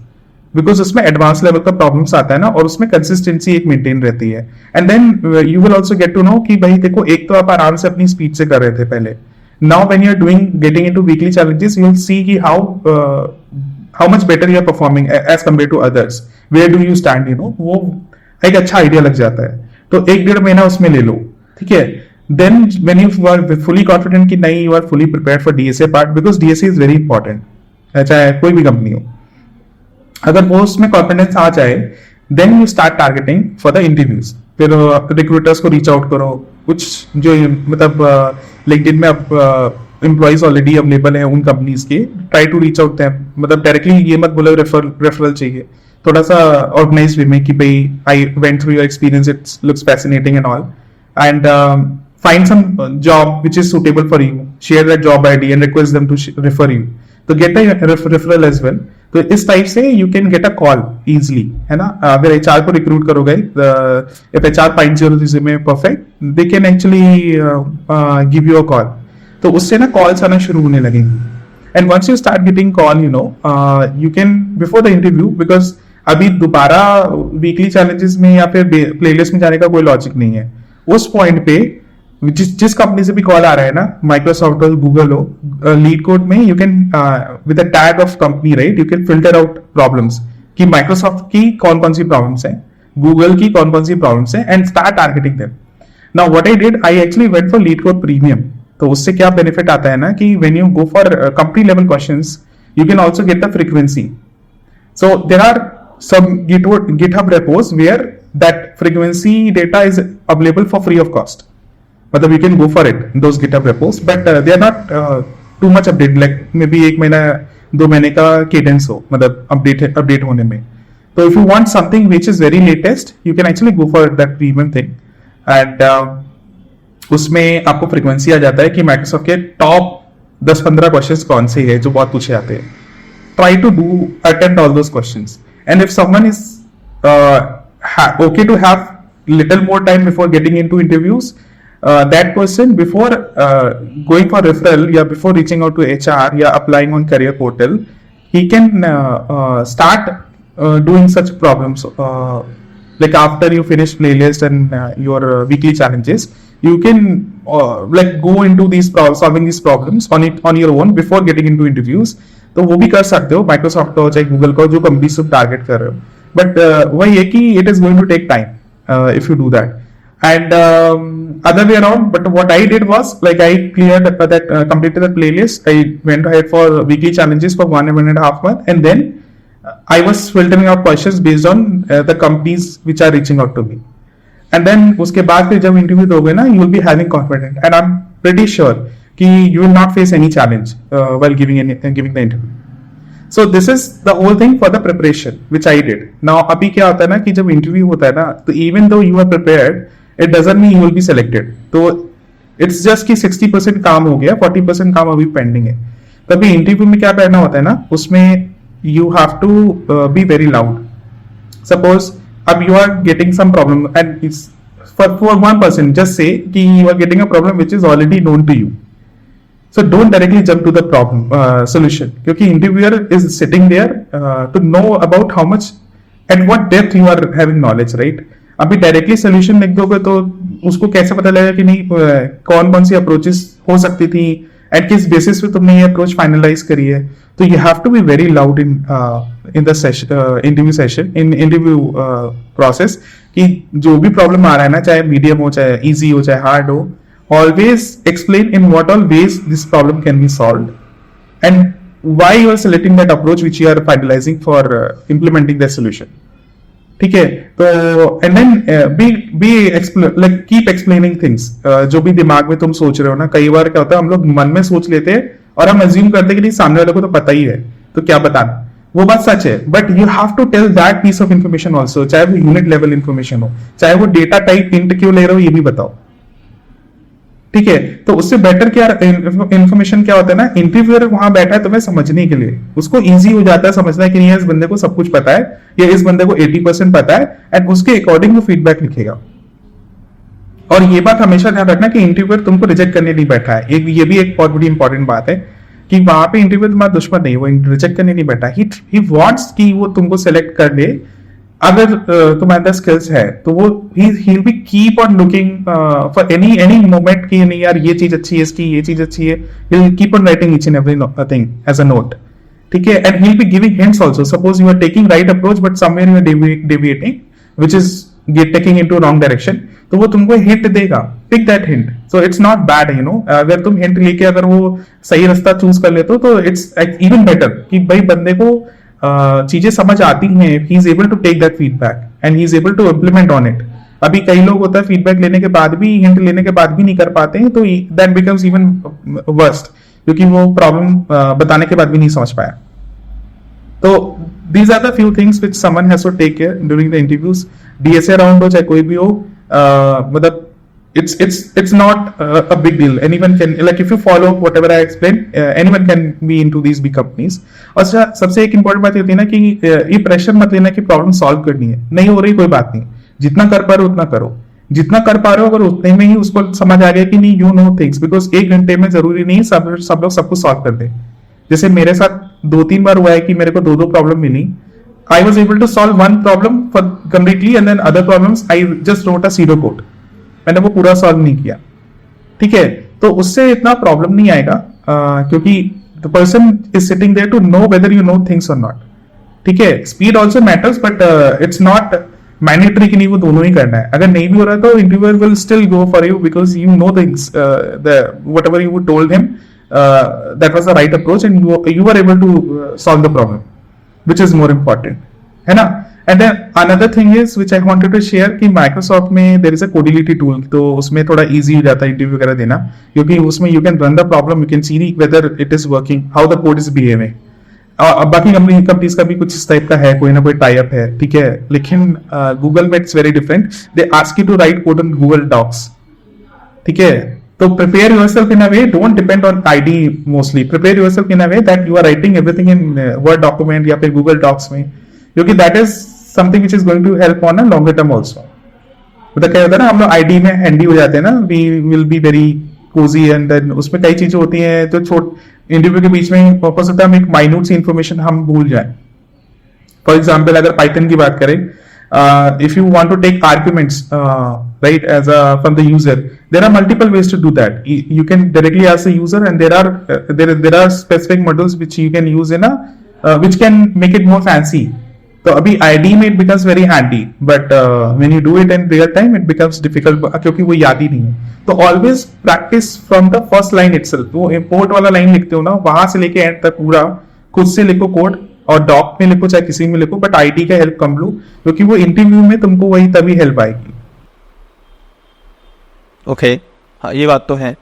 Speaker 2: because उसमें एडवांस लेवल का प्रॉब्लम्स आता है ना और उसमें कंसिस्टेंसी एक मेंटेन रहती है. And then you will also get to know कि भाई देखो एक तो आप आराम से अपनी स्पीड से कर रहे थे पहले. Now when you are getting into weekly challenges, you will see ki how much better you are performing as compared to others. Where do you stand, वो एक अच्छा आइडिया लग जाता है. तो 1-1.5 महीना उसमें ले लो, ठीक है. Then when you are fully confident कि नहीं, you are fully prepared for DSA part, because DSA is very important, चाहे कोई भी कंपनी हो. अगर वो उसमें कॉन्फिडेंस आ जाए, then you start targeting for the interviews. फिर रिक्रूटर्स को रीच आउट करो. कुछ जो मतलब लिंक्डइन में अब एम्प्लॉइज ऑलरेडी अवेलेबल है उन कंपनीज के, try to reach out them. मतलब डायरेक्टली ये मत बोलो रेफरल चाहिए, थोड़ा सा ऑर्गेनाइज वे में कि भाई I went through your experience, it's looks fascinating and all, and find some job which is suitable for you, share that job ID and request them to refer you. तो get a referral as well. तो इस type से you can get a call easily, है ना. अगर HR को recruit करोगे, if HR finds your resume perfect, they can actually give you a call. तो उससे ना कॉल्स आना शुरू होने लगेंगी. And once you start getting call, you can before the interview, because अभी दोबारा वीकली चैलेंजेस में या फिर प्लेलिस्ट में जाने का कोई लॉजिक नहीं है. उस पॉइंट पे जिस कंपनी से भी कॉल आ रहा है ना, माइक्रोसॉफ्ट हो, गूगल हो, लीड कोड में you can with a tag of company, right, you can filter out problems कि माइक्रोसॉफ्ट की कौन कौन सी प्रॉब्लम्स हैं, गूगल की कौन कौन सी प्रॉब्लम्स हैं, and start targeting them. Now what I did, I actually went for LeetCode premium. तो उससे क्या बेनिफिट आता है ना कि when you go for company level questions, you can also get the frequency. So there are some GitHub repos where that frequency data is available for free of cost. मतलब you can go for it, those GitHub repos, but they are not too much updated, like maybe 1 महीना 2 महीने का cadence हो, मतलब update होने में. So if you want something which is very latest, you can actually go for that premium thing, and उसमें आपको frequency आ जाता है कि माइक्रोसॉफ्ट के टॉप 10-15 क्वेश्चंस कौन से हैं जो बहुत पूछे जाते हैं. Try to attend all those questions, and if someone is okay to have little more time before getting into interviews, that person before going for referral या before reaching out to HR या applying on career portal, he can start doing such problems. Like after you finish playlist and your weekly challenges, you can like go into these solving these problems on your own before getting into interviews. तो वो भी कर सकते हो, Microsoft का हो चाहे Google का, जो कंपनी से टारगेट कर रहे हो. बट वही है कि it is going to take time if you do that. And other way around, but what I did was like I cleared completed the playlist. I went ahead for weekly challenges for 1.5 months, and then I was filtering out questions based on the companies which are reaching out to me. And then उसके बाद फिर जब interview दोगे ना, you will be having confidence, and I'm pretty sure कि you will not face any challenge while giving the interview. So this is the whole thing for the preparation which I did. Now अभी क्या होता है ना कि जब interview होता है ना, तो even though you are prepared, it doesn't mean you will be selected. तो it's just कि 60% काम हो गया, 40% काम अभी पेंडिंग है. तभी इंटरव्यू में क्या करना होता है ना, उसमें you have to be very loud. Suppose अब you are getting some problem and it's for one person, just say कि you are getting a problem which is already known to you. So don't directly jump to the problem solution, क्योंकि interviewer is sitting there to know about how much at what depth you are having knowledge, right? अभी directly solution लिख दोगे तो उसको कैसे पता लगेगा कि नहीं कौन कौन सी अप्रोचेस हो सकती थी, एट किस बेसिस पे तुमने ये अप्रोच फाइनलाइज करी है. तो you have to be very loud in the interview session, in interview process, कि जो भी प्रॉब्लम आ रहा है ना, चाहे मीडियम हो, चाहे इजी हो, चाहे हार्ड हो, always explain in what all ways this problem can be solved and why you are selecting that approach which you are finalizing for implementing the solution. ठीक है, तो and then keep explaining things. जो भी दिमाग में तुम सोच रहे हो ना, कई बार क्या होता है हम लोग मन में सोच लेते हैं और हम अज्यूम करते हैं कि नहीं सामने वाले को तो पता ही है, तो क्या बताना. वो बात सच है, but you have to tell that piece of information also, चाहे वो यूनिट लेवल इन्फॉर्मेशन हो, चाहे वो डेटा टाइप इंट क्यों ले रहे हो ये भी बताओ. ठीक है, तो उससे बेटर क्या इन्फॉर्मेशन क्या होता है ना, इंटरव्यूअर वहां बैठा है तुम्हें समझने के लिए, उसको इजी हो जाता है समझना है कि नहीं इस बंदे को सब कुछ पता है, या इस बंदे को 80% पता है, एंड उसके अकॉर्डिंग वो फीडबैक लिखेगा. और ये बात हमेशा ध्यान रखना कि इंटरव्यूअर तुमको रिजेक्ट करने नहीं बैठा है. ये भी एक बहुत बड़ी इंपॉर्टेंट बात है कि वहां पे इंटरव्यूअर तुम्हारा दुश्मन नहीं, वो रिजेक्ट करने नहीं बैठा. ही वांट्स कि वो तुमको सेलेक्ट कर ले. अगर तुम्हारे अंदर स्किल्स है तो वो he'll be keep on looking for any moment कि नहीं यार ये चीज अच्छी है, इसकी ये चीज अच्छी है. he'll keep on writing each and every thing as a note. ठीक है, and he'll be giving hints also. Suppose you are taking right approach but somewhere you are deviating which is taking into wrong direction, तो वो तुमको hint देगा. pick that hint. So it's not bad, you know. अगर तुम hint लेके अगर वो सही रास्ता चूज कर लेते हो तो it's even better कि भाई बंदे को चीजें समझ आती हैं. He is able to take that feedback and he is able to implement on it. अभी कई लोग होता है फीडबैक लेने के बाद भी, हिंट लेने के बाद भी नहीं कर पाते हैं, तो दैट बिकम्स इवन वर्स्ट, क्योंकि वो प्रॉब्लम बताने के बाद भी नहीं समझ पाया. तो these are the few things which someone has to take care during the interviews. DSA round हो चाहे कोई भी हो, मतलब it's not a big deal. Anyone can, like if you follow whatever I explained, anyone can be into these big companies. और सबसे एक important बात होती है ना कि ये प्रेशर मत लेना कि प्रॉब्लम सॉल्व करनी है, नहीं हो रही कोई बात नहीं, जितना कर पा रहे हो उतना करो. जितना कर पा रहे हो अगर उतने में ही उसको समझ आ गया कि नहीं यू नो थिंग्स, बिकॉज एक घंटे में जरूरी नहीं सब लोग सब कुछ सॉल्व कर दे. जैसे मेरे साथ 2-3 बार हुआ है कि मेरे को 2 प्रॉब्लम मिली. I was able to solve one problem for completely and then other problems I just wrote a pseudo code. मैंने वो पूरा सॉल्व नहीं किया. ठीक है, तो उससे इतना प्रॉब्लम नहीं आएगा क्योंकि the person is sitting there to know whether you know things और नॉट. ठीक है, speed also matters but it's not mandatory कि नहीं वो दोनों ही करना है. अगर नहीं भी हो रहा तो interviewer will still go for you because you know things, whatever you told him that was the right approach and you are able to solve the problem, which is more important, है ना. And then another thing is which I wanted to share कि Microsoft में there is a Codility tool, तो उसमें थोड़ा easy हो जाता है इंटरव्यू वगैरह देना, क्योंकि उसमें you can run the problem, you can see whether it is working, how the code is behaving. बाकी कंपनीज का भी कुछ इस टाइप का है, कोई ना कोई टाई अप है. ठीक है, लेकिन गूगल में it's very different. They ask you to write code on Google Docs. ठीक है, तो prepare yourself in a way, don't depend on ID mostly. Prepare yourself in a way that you are writing everything in Word document या फिर Google Docs में, क्योंकि that is something which is going to help on a longer term also. मतलब क्या होता है ना, हम लोग ID में हैंडी हो जाते हैं ना, we will be very cozy and then उसमें कई चीजें होती हैं जो इंटरव्यू के बीच में पर्पस होता है हम एक माइन्यूट सी इंफॉर्मेशन हम भूल जाए. फॉर एग्जाम्पल अगर पाइथन की बात करें, if you want to take arguments right as from the user, there are multiple ways to do that. You can directly ask the user and there are specific models which you can use in which can make it more fancy. तो अभी ID में it becomes very handy, but when you do it in real time it becomes difficult क्योंकि वो याद ही नहीं है. तो always practice from the first line itself. वो import वाला लाइन लिखते हो ना, वहां से लेके एंड तक पूरा खुद से लिखो कोड, और डॉक में लिखो चाहे किसी में लिखो, बट आईडी का हेल्प कम लो, क्योंकि वो इंटरव्यू में तुमको वही तभी हेल्प आएगी.
Speaker 1: ओके, हाँ ये बात तो है.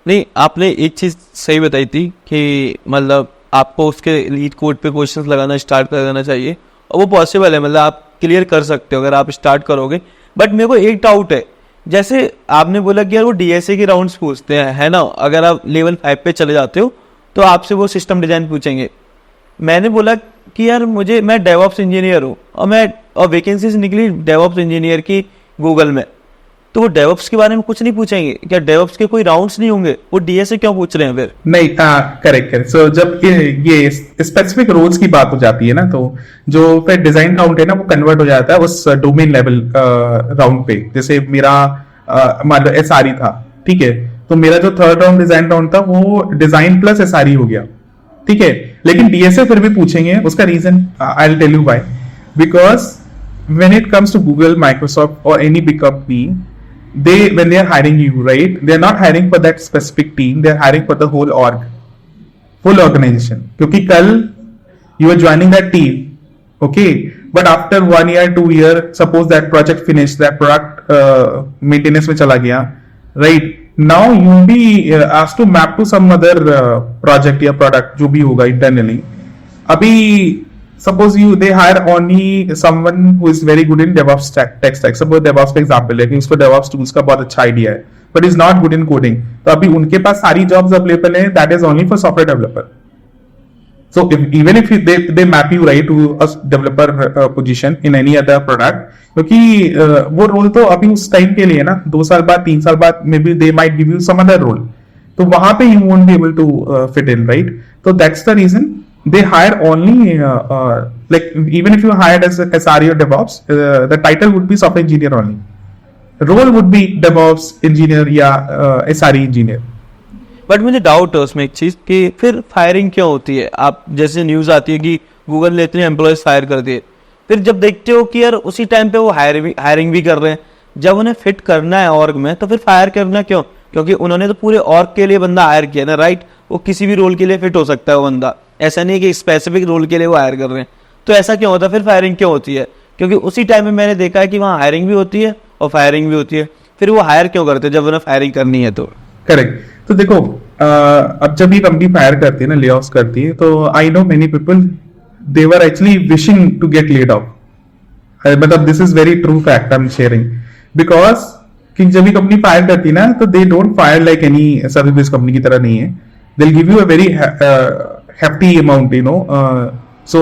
Speaker 1: नहीं, आपने एक चीज़ सही बताई थी कि मतलब आपको उसके लीड कोड पे क्वेश्चंस लगाना स्टार्ट कर देना चाहिए, और वो पॉसिबल है, मतलब आप क्लियर कर सकते हो अगर आप स्टार्ट करोगे. बट मेरे को एक डाउट है, जैसे आपने बोला कि यार वो डीएसए के राउंड्स पूछते हैं, है ना, अगर आप लेवल 5 पे चले जाते हो तो आपसे वो सिस्टम डिजाइन पूछेंगे. मैंने बोला कि यार मैं डेवऑप्स इंजीनियर हूँ और वैकेंसीज निकली डेवऑप्स इंजीनियर की गूगल में, तो वो डेवऑप्स के बारे में कुछ नहीं पूछेंगे क्या? डेवऑप्स के कोई राउंड्स नहीं होंगे? वो डीएसए क्यों पूछ रहे हैं फिर?
Speaker 2: नहीं, करेक्ट करेक्ट। सो जब ये स्पेसिफिक रोल्स की बात हो जाती है ना, तो जो फिर डिजाइन राउंड है ना, वो कन्वर्ट हो जाता है उस डोमेन लेवल राउंड पे। जैसे मेरा मान लो एसआरई था, ठीक है, तो मेरा जो थर्ड राउंड डिजाइन राउंड था वो डिजाइन प्लस एसआरई हो गया, ठीक है। लेकिन डीएसए फिर भी पूछेंगे, उसका reason I will tell you why. Because when it comes to Google, Microsoft or any big company, when they are hiring you, right, they are not hiring for that specific team, they are hiring for the whole full organization. क्योंकि कल you are joining that team, okay, but after 1 year 2 year, suppose that project finished, that product maintenance में चला गया, right, now you will be asked to map to some other project या product जो भी होगा internally. अभी suppose they hire only someone who is very good in DevOps tech stack. Suppose DevOps का example है कि उसको DevOps tools का बहुत अच्छा idea है, but is not good in coding. तो अभी उनके पास सारी jobs available हैं, that is only for software developer. So even if they map you right to a developer position in any other product, क्योंकि वो role तो अभी उस time के लिए है ना, 2 साल बाद 3 साल बाद maybe they might give you some other role. तो वहां पे you won't be able to fit in, right? So that's the reason they hire only like even if you are hired as a SRE or DevOps, the title would be software engineer only. Role would be DevOps engineer या SRE engineer.
Speaker 1: But मुझे doubt है उसमें एक चीज कि फिर firing क्यों होती है? आप जैसे न्यूज आती है कि गूगल ने इतने एम्प्लॉयज फायर कर दिए, फिर जब देखते हो कि यार उसी टाइम पे वो हायरिंग भी कर रहे हैं, जब उन्हें फिट करना है ऑर्ग में तो फिर फायर करना क्यों? क्योंकि उन्होंने तो पूरे ऑर्ग के लिए बंदा हायर किया ना, राइट? वो किसी भी रोल के लिए फिट हो सकता है वो बंदा, ऐसा नहीं कि स्पेसिफिक रोल के लिए वो हायर कर रहे हैं। तो ऐसा क्यों होता है? फिर फायरिंग क्यों होती है? क्योंकि उसी टाइम में मैंने देखा है कि वहाँ हायरिंग भी होती है और फायरिंग भी होती है, फिर वो हायर क्यों करते हैं जब उन्हें फायरिंग करनी है? तो
Speaker 2: करेक्ट। तो देखो अब जब ये कंपनी फायर करती है ना, ले ऑफ करती है, तो I know many people they were actually wishing to get laid off. मतलब this is very true fact I am sharing, because कि जब ये कंपनी फायर करती है ना, तो they don't fire like any service based company की तरह नहीं है। They will give you a very hefty amount, you know, so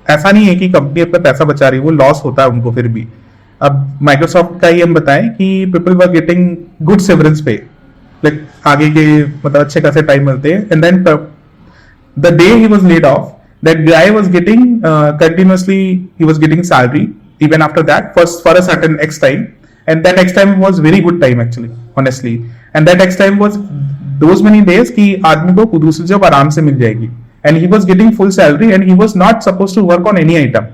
Speaker 2: ऐसा नहीं है कि कंपनी अपना पैसा बचा रही है, वो लॉस होता है उनको फिर भी। अब माइक्रोसॉफ्ट का ही हम बताएं कि people were getting good severance pay, like आगे के मतलब अच्छे खासे टाइम मिलते हैं, and then the day he was laid off, that guy was getting continuously, he was getting salary even after that for a certain X time, and that X time was very good time actually, honestly, and that X time was those many days कि आदमी को दूसरी job आराम से मिल जाएगी, and he was getting full salary and he was not supposed to work on any item.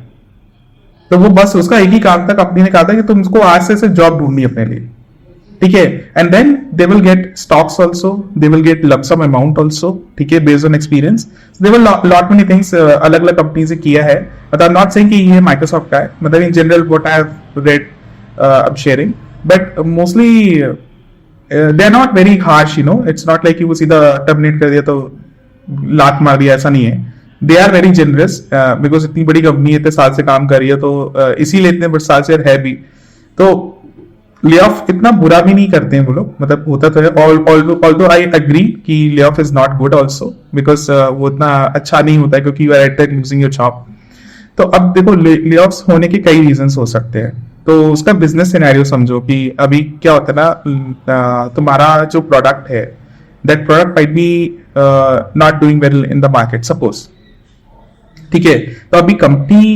Speaker 2: तो वो बस उसका एक ही काम था, कंपनी ने कहा था कि तुमको आज से जॉब ढूंढनी अपने लिए, ठीक है, and then they will get stocks also, they will get lump sum amount also, ठीक है, based on experience. They will lot many things अलग अलग कंपनी से किया है, but I am not saying कि ये माइक्रोसॉफ्ट का है, मतलब in general what I have read I am sharing, but mostly they are not very harsh, you know, it's not like you सीधा टर्मिनेट कर दिया तो लात मार दिया, ऐसा नहीं है। They are very generous because इतनी बड़ी कंपनी इतने साल से काम कर रही है, तो इसीलिए इतने बड़े साल से है भी, तो ले ऑफ इतना बुरा भी नहीं करते हैं वो लोग, मतलब होता तो है। ऑल्दो आई एग्री कि layoff is not good also, because वो इतना अच्छा नहीं होता है, क्योंकि you are at that losing your job. तो अब देखो ले ऑफ्स होने के कई रीजंस हो सकते हैं, तो उसका बिजनेस सिनेरियो समझो कि अभी क्या होता है ना, तुम्हारा जो प्रोडक्ट है, that product might be not doing well in the market, suppose, ठीक है, तो अभी कंपनी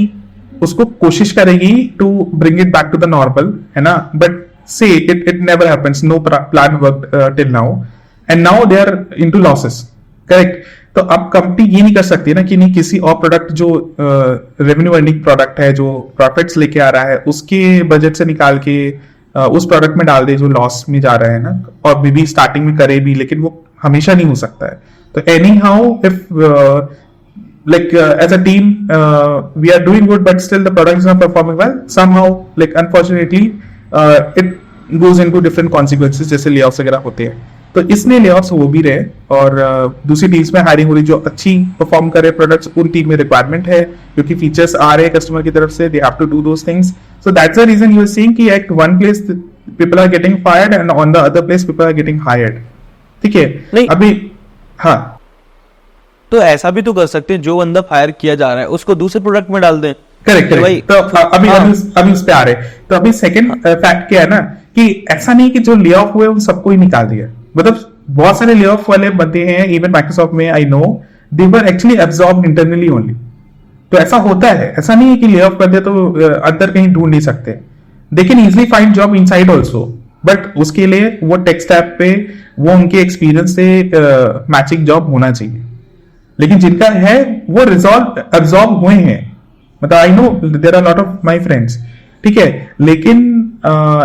Speaker 2: उसको कोशिश करेगी to bring it back to the normal, है ना, but say it never happens, no plan worked till now, and now they are into losses, correct? तो अब कंपनी ये नहीं कर सकती ना कि नहीं किसी और प्रोडक्ट जो रेवेन्यू अर्निंग प्रोडक्ट है, जो प्रॉफिट्स लेके आ रहा है, उसके बजट से निकाल के उस प्रोडक्ट में डाल दे जो लॉस में जा रहा है ना, और मे बी स्टार्टिंग में करे भी, लेकिन वो हमेशा नहीं हो सकता है। तो anyhow if like as a team we are doing good but still the product is not performing well, somehow like unfortunately it goes into different consequences, जैसे ले ऑफ्स वगैरह होते हैं। तो इसलिए ले ऑफ्स हो भी रहे, और दूसरी टीम्स में हायरिंग हो रही जो अच्छी परफॉर्म करे प्रोडक्ट्स, उन टीम में रिक्वायरमेंट है, क्योंकि फीचर्स आ रहे हैं कस्टमर की तरफ से, they have to do those things. So that's the reason you are seeing कि at one place people are getting fired and on the other place people are getting hired, ठीक है?
Speaker 1: नहीं
Speaker 2: अभी हाँ,
Speaker 1: तो ऐसा भी तो कर सकते हैं, जो बंदा फायर किया जा रहा है उसको दूसरे प्रोडक्ट में डाल दें।
Speaker 2: करेक्ट। तो अभी उस पे आ रहे, तो अभी सेकंड फैक्ट क्या है ना कि ऐसा नहीं कि जो ले ऑफ हुए उन सबको ही निकाल दिया, मतलब बहुत सारे ले ऑफ वाले बंदे हैं इवन माइक्रोसॉफ्ट में, I know they were actually absorb internally only. तो ऐसा होता है, ऐसा नहीं है कि ले ऑफ कर दे तो अंदर कहीं ढूंढ नहीं सकते, they can easily find job inside also, but उसके लिए वो टेक स्टैक पे वो उनके एक्सपीरियंस से मैचिंग जॉब होना चाहिए। लेकिन जिनका है वो रिजॉल्व एब्जॉर्ब हुए हैं, मतलब I know there are lot of my friends, ठीक है। लेकिन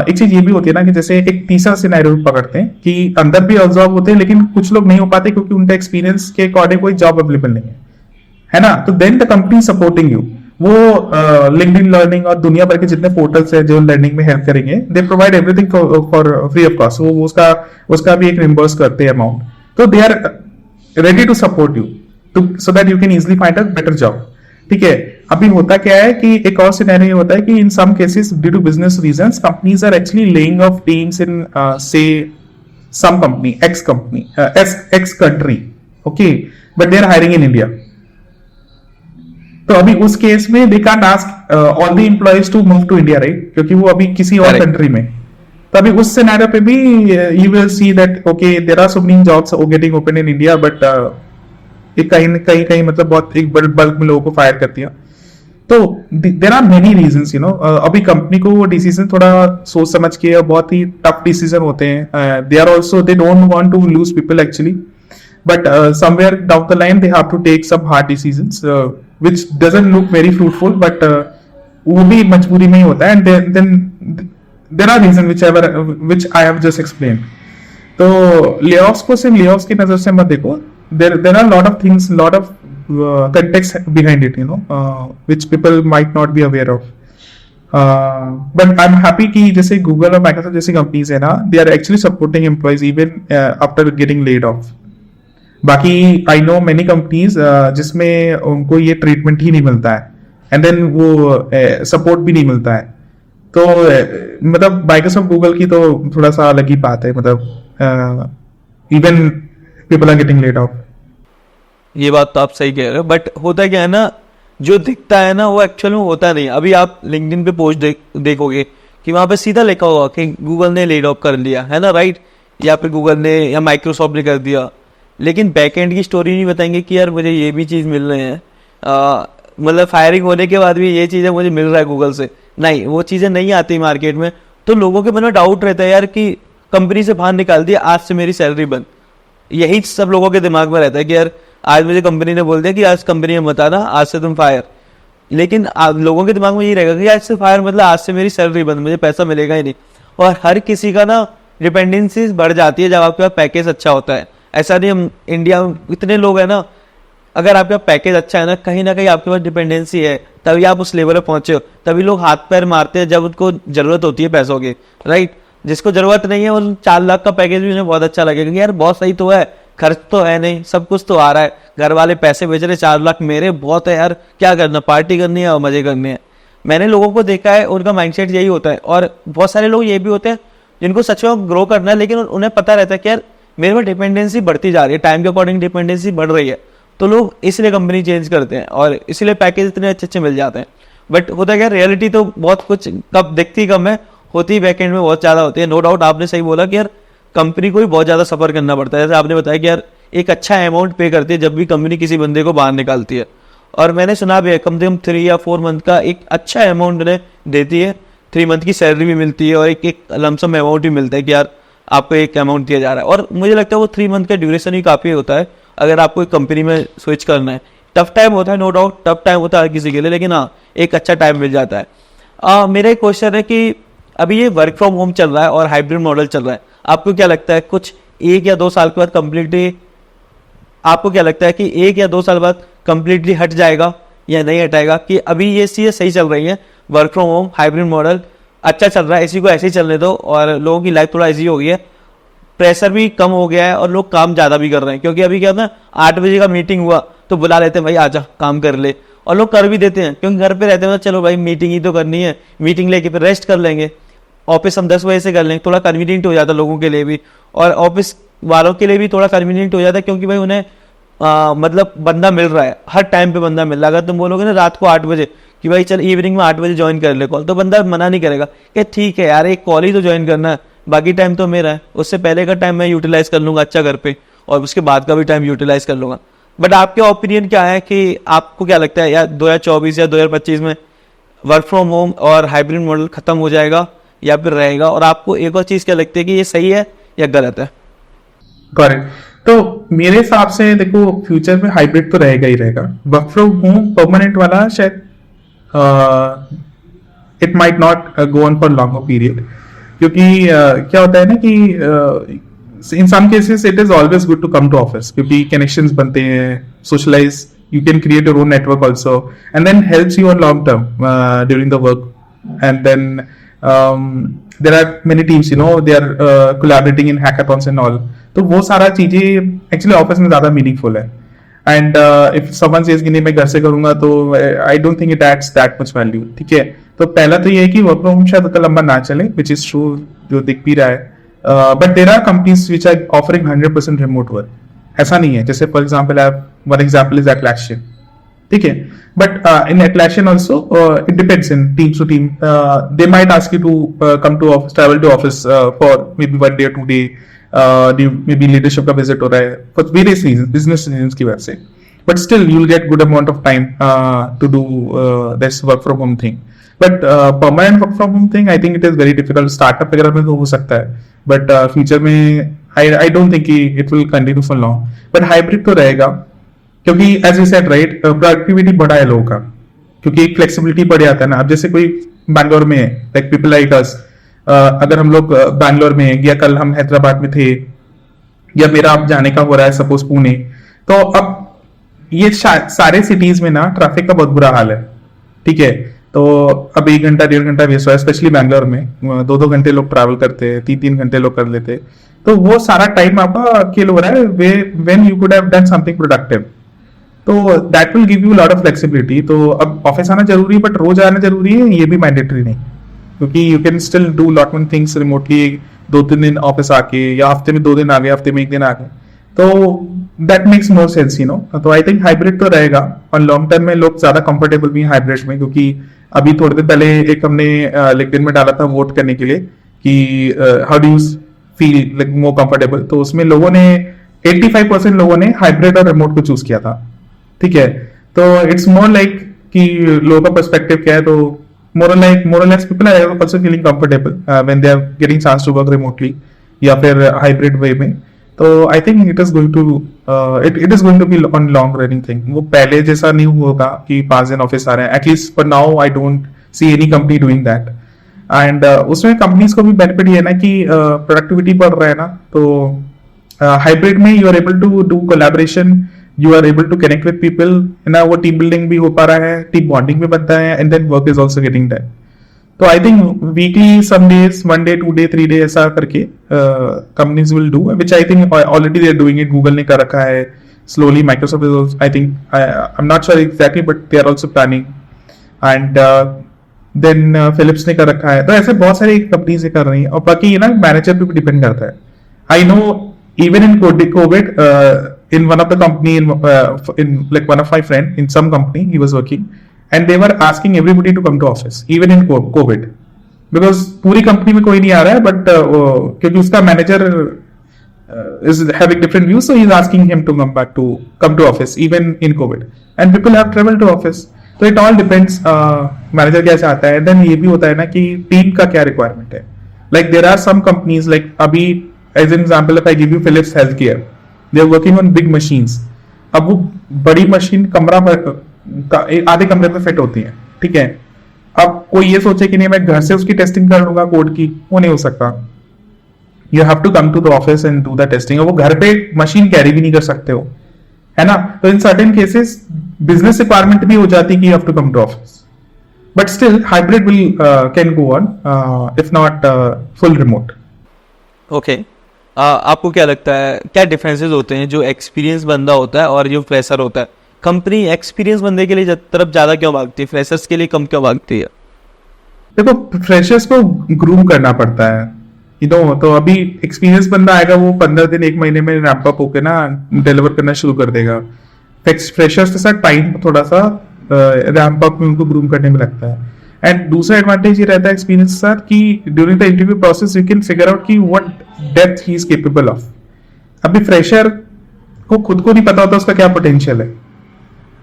Speaker 2: एक चीज ये भी होती है ना कि जैसे एक तीसरा सिनेरियो पकड़ते हैं कि अंदर भी ऑब्जॉर्व होते हैं लेकिन कुछ लोग नहीं हो पाते क्योंकि उनका एक्सपीरियंस के अकॉर्डिंग कोई जॉब अवेलेबल नहीं है ना। तो then the company supporting you, वो लिंक्डइन लर्निंग और दुनिया भर के जितने पोर्टल्स है जो लर्निंग में हेल्प करेंगे, they provide everything for free of cost, वो उसका भी एक रिम्बर्स करते हैं अमाउंट। तो they are ready to support you so that you can easily find a better job, ठीक है। अभी होता क्या है कि एक और सिनेरियो होता है कि in some cases due to business reasons companies are actually laying off teams in से some company x country, okay, but they are hiring in India. तो अभी उस केस में they can't ask all the employees to move to India, right, क्योंकि वो अभी किसी और कंट्री में। तो अभी उस सिनेरियो पे भी you will see that okay there are so many jobs getting open in India, but कहीं मतलब बहुत एक बल्क में लोगों को फायर कर दिया। तो there are many reasons, you know. अभी कंपनी को वो डिसीजन थोड़ा सोच समझ के, बहुत ही टफ डिसीजन होते हैं। They are also they don't want to lose people actually, but somewhere down the line they have to take some hard decisions which doesn't look very fruitful, but वो भी मजबूरी में ही होता है। And then there are reason which I have just explain. तो layoffs को सिर्फ लेऑफ्स की नजर से मत देखो, there are a lot of things, lot of context behind it, you know, which people might not be aware of. But I'm happy कि जैसे Google और Microsoft जैसी कंपनीज है ना, they are actually supporting employees even after getting laid off. बाकी I know many companies जिसमें उनको ये ट्रीटमेंट ही नहीं मिलता है, and then वो सपोर्ट भी नहीं मिलता है। तो मतलब Microsoft Google की तो थोड़ा सा अलग ही बात है, मतलब even people are getting laid off.
Speaker 1: ये बात तो आप सही कह रहे हो, बट होता क्या है ना, जो दिखता है ना वो एक्चुअल में होता नहीं। अभी आप लिंक्डइन पे पोस्ट देखोगे कि वहां पे सीधा लिखा होगा कि गूगल ने लेड ऑफ कर लिया है ना, राइट, या फिर गूगल ने या माइक्रोसॉफ्ट ने कर दिया, लेकिन बैकएंड की स्टोरी नहीं बताएंगे कि यार मुझे ये भी चीज़ मिल रहे हैं, मतलब फायरिंग होने के बाद भी ये चीज़ें मुझे मिल रहा है गूगल से। नहीं, वो चीज़ें नहीं आती मार्केट में, तो लोगों के मन में डाउट रहता है यार कि कंपनी से बाहर निकाल दिया, आज से मेरी सैलरी बंद। यही सब लोगों के दिमाग में रहता है कि यार आज मुझे कंपनी ने बोल दिया कि आज कंपनी में मत आना, आज से तुम फायर। लेकिन लोगों के दिमाग में यही रहेगा कि आज से फायर मतलब आज से मेरी सैलरी बंद, मुझे पैसा मिलेगा ही नहीं। और हर किसी का ना डिपेंडेंसी बढ़ जाती है जब आपके पास पैकेज अच्छा होता है। ऐसा नहीं, हम इंडिया में इतने लोग हैं ना, अगर आपका पैकेज अच्छा है ना कहीं आपके पास डिपेंडेंसी है, तभी आप उस लेवल पर पहुंचे हो। तभी लोग हाथ पैर मारते हैं जब उनको जरूरत होती है पैसों की, राइट। जिसको जरूरत नहीं है और 4 लाख का पैकेज भी उन्हें बहुत अच्छा लगेगा कि यार बहुत सही तो है, खर्च तो है नहीं, सब कुछ तो आ रहा है, घर वाले पैसे भेज रहे, 4 लाख मेरे बहुत है यार, क्या करना, पार्टी करनी है और मजे करने हैं। मैंने लोगों को देखा है, उनका माइंडसेट यही होता है। और बहुत सारे लोग ये भी होते हैं जिनको सच में ग्रो करना है, लेकिन उन्हें पता रहता है कि यार मेरे में डिपेंडेंसी बढ़ती जा रही है, टाइम के अकॉर्डिंग डिपेंडेंसी बढ़ रही है, तो लोग इसलिए कंपनी चेंज करते हैं और इसलिए पैकेज इतने अच्छे अच्छे मिल जाते हैं। बट होता है क्या, रियलिटी तो बहुत कुछ कब दिखती कम है, होती बैकएंड में बहुत ज़्यादा होती है। नो डाउट आपने सही बोला कि यार कंपनी को भी बहुत ज़्यादा सफ़र करना पड़ता है। जैसे आपने बताया कि यार एक अच्छा अमाउंट पे करती है जब भी कंपनी किसी बंदे को बाहर निकालती है, और मैंने सुना भी है कम से कम 3 या 4 मंथ का एक अच्छा अमाउंट उन्हें देती है, 3 मंथ की सैलरी भी मिलती है और एक लमसम अमाउंट भी मिलता है कि यार आपको एक अमाउंट दिया जा रहा है। और मुझे लगता है वो 3 मंथ का ड्यूरेशन ही काफ़ी होता है अगर आपको एक कंपनी में स्विच करना है। टफ टाइम होता है, नो डाउट टफ टाइम होता है हर किसी के लिए, लेकिन हाँ एक अच्छा टाइम मिल जाता है। मेरा एक क्वेश्चन है कि अभी ये वर्क फ्रॉम होम चल रहा है और हाइब्रिड मॉडल चल रहा है, आपको क्या लगता है कुछ 1 या 2 साल के बाद कंप्लीटली, आपको क्या लगता है कि 1 या 2 साल बाद कंप्लीटली हट जाएगा या नहीं हटाएगा? कि अभी ये चीज़ें सही चल रही हैं, work from home hybrid model अच्छा चल रहा है, इसी को ऐसे ही चलने दो और लोगों की लाइफ थोड़ा ईजी हो गई है, प्रेशर भी कम हो गया है और लोग काम ज़्यादा भी कर रहे हैं। क्योंकि अभी क्या होता है 8 बजे का मीटिंग हुआ तो बुला लेते हैं भाई आजा काम कर ले, और लोग कर भी देते हैं क्योंकि घर पे रहते हैं, तो चलो भाई मीटिंग ही तो करनी है, मीटिंग लेके फिर रेस्ट कर लेंगे, ऑफिस हम 10 बजे से कर लेंगे, थोड़ा कन्वीनियंट हो जाता है लोगों के लिए भी और ऑफिस वालों के लिए भी थोड़ा कन्वीनियंट हो जाता है क्योंकि भाई उन्हें मतलब बंदा मिल रहा है, हर टाइम पे बंदा मिल रहा है। अगर तुम बोलोगे ना रात को 8 बजे कि भाई चल इवनिंग में 8 बजे ज्वाइन कर ले कॉल, तो बंदा मना नहीं करेगा कि ठीक है यार एक कॉल ही तो ज्वाइन करना है, बाकी टाइम तो मेरा है, उससे पहले का टाइम मैं यूटिलाइज कर लूंगा अच्छा घर पे, और उसके बाद का भी टाइम यूटिलाइज कर लूंगा। बट आपके ओपिनियन क्या है कि आपको क्या लगता है यार 2024 या 2025 में वर्क फ्रॉम होम और हाइब्रिड मॉडल खत्म हो जाएगा या फिर रहेगा? और आपको एक और चीज क्या लगती है कि ये सही है या गलत है?
Speaker 2: करेक्ट। तो मेरे हिसाब से देखो फ्यूचर में हाइब्रिड तो रहेगा ही रहेगा। वर्क फ्रॉम होम परमानेंट वाला शायद it might not go on for longer period, क्योंकि क्या होता है ना कि in some cases it is always good to come to office, क्योंकि कनेक्शंस बनते हैं, socialize, you can create your own network also, and then helps you on long term during the work. And then there are many teams, you know, they are collaborating in hackathons and all. तो वो सारा चीजें actually office में ज्यादा meaningful है। And if someone says कि नहीं मैं घर से करूंगा, तो I don't think it adds that much value. ठीक है, तो पहला तो ये है कि वर्क फ्रॉम होम शायद उतना लंबा ना चले, विच इज ट्रू, जो दिख भी रहा है। But there are companies which are offering 100% remote work. ऐसा नहीं है, जैसे for example one example is Atlassian, ठीक है, but in Atlassian also it depends in teams to team. They might ask you to come to office, travel to office for maybe 1 day or 2 day, maybe leadership का visit हो रहा है for various reasons, business reasons की वजह से, but still you'll get good amount of time to do this work from home thing. But permanent work from home thing, I think it is very difficult. Startup वगैरह में तो हो सकता है, but future में I don't think it will continue for long. But hybrid तो रहेगा, क्योंकि as you said right, productivity बढ़ा है लोगों का, क्योंकि फ्लेक्सिबिलिटी बढ़ जाता है ना। अब जैसे कोई बैंगलोर में है, like people like us, अगर हम लोग बैंगलोर में हैं, या कल हम हैदराबाद में थे, या मेरा अब जाने का हो रहा है सपोज पुणे, तो अब ये सारे सिटीज में ना ट्रैफिक का बहुत बुरा हाल है। ठीक है, तो अब 1 घंटा 1.5 घंटा वेस्ट हुआ है, स्पेशली बैंगलोर में 2-2 घंटे लोग ट्रैवल करते हैं, 3-3 घंटे लोग कर लेते हैं, तो वो सारा टाइम आपका किल हो रहा है when you could have done something productive. तो that will give you lot of flexibility. तो अब ऑफिस आना जरूरी है, बट रोज आना जरूरी है ये भी मैंडेटरी नहीं, क्योंकि you can still do lot one things remotely, 2-3 दिन ऑफिस आके, या हफ्ते में 2 दिन आ गए, हफ्ते में 1 दिन आ गए, तो that makes more sense, you know. तो आई थिंक हाइब्रिड तो रहेगा, और लॉन्ग टर्म में लोग ज्यादा कंफर्टेबल भी हैं हाइब्रिड में, क्योंकि अभी थोड़े दिन पहले एक हमने लिंक्डइन में डाला था वोट करने के लिए कि how do you feel like more comfortable, तो उसमें लोगों ने 85% लोगों ने हाइब्रिड और रिमोट को चूज किया था। ठीक है, तो इट्स मोर लाइक कि लोगों का पर्सपेक्टिव क्या है, तो मोर और less people are also feeling comfortable when they are getting chance to work remotely या फिर हाइब्रिड वे में। तो I think it is going to be on long running thing. वो पहले जैसा नहीं होगा कि 5 दिन ऑफिस आ रहे हैं, at least for now I don't see any company doing that. And उसमें कंपनीज को भी बेनिफिट ये ना कि प्रोडक्टिविटी बढ़ रहा है ना, तो हाइब्रिड में you are able to do collaboration, you are able to connect with people, ना वो टीम बिल्डिंग भी हो पा रहा है, टीम बॉन्डिंग भी बनता है, and then work is also getting done. तो I think weekly some days, 1 day 2 day 3 day ऐसा करके companies will do, which I think already they are doing it. Google ने कर रखा है slowly, Microsoft is I think, I am not sure exactly, but they are also planning, and then Philips ने कर रखा है। तो ऐसे बहुत सारी कंपनीज कर रही हैं, और बाकी ये ना मैनेजर पे भी डिपेंड करता है। I know even in Covid, in one of the company, in like one of my friend in some company he was working, and they were asking everybody to come to office even in COVID, because पूरी company में कोई नहीं आ रहा है, but क्योंकि उसका manager is having different views, so he is asking him to come to office even in COVID, and people have traveled to office. तो it all depends manager क्या चाहता है। देन ये भी होता है ना कि टीम का क्या रिक्वायरमेंट है। like there are some companies, like अभी as an example if I give you Philips Healthcare, they are working on big machines. अब वो बड़ी मशीन कमरा पर आधे कमरे पे फिट होती है। ठीक है, अब कोई ये सोचे कि नहीं मैं घर से उसकी टेस्टिंग कर लूंगा कोड की, वो नहीं हो सकता। You have to come to the office and do the testing. वो घर पे मशीन कैरी भी नहीं कर सकते हो, है ना। तो in certain cases business requirement भी हो जाती है कि you have to come to office, but still hybrid will can go on if not full remote.
Speaker 1: Okay, आपको क्या लगता है क्या डिफरेंसेस होते हैं जो एक्सपीरियंस बंदा होता है और जो फ्रेशर होता है? कंपनी एक्सपीरियंस बंदे के लिए तरफ ज्यादा क्यों भागती है, फ्रेशर्स के लिए कम क्यों भागती है?
Speaker 2: देखो फ्रेशर्स को ग्रूम करना पड़ता है, यू नो। तो अभी एक्सपीरियंस बंदा आएगा, वो 15 दिन 1 महीने में रैंप अप होकर ना डिलीवर करना शुरू कर देगा। फ्रेशर्स के साथ टाइम थोड़ा सा रैंप अप में उनको ग्रूम करने में लगता है. एंड दूसरा एडवांटेज ये रहता है एक्सपीरियंस के साथ कि during the interview process you can figure out कि what depth he is capable of. अभी फ्रेशर को खुद को नहीं पता होता उसका क्या पोटेंशियल है.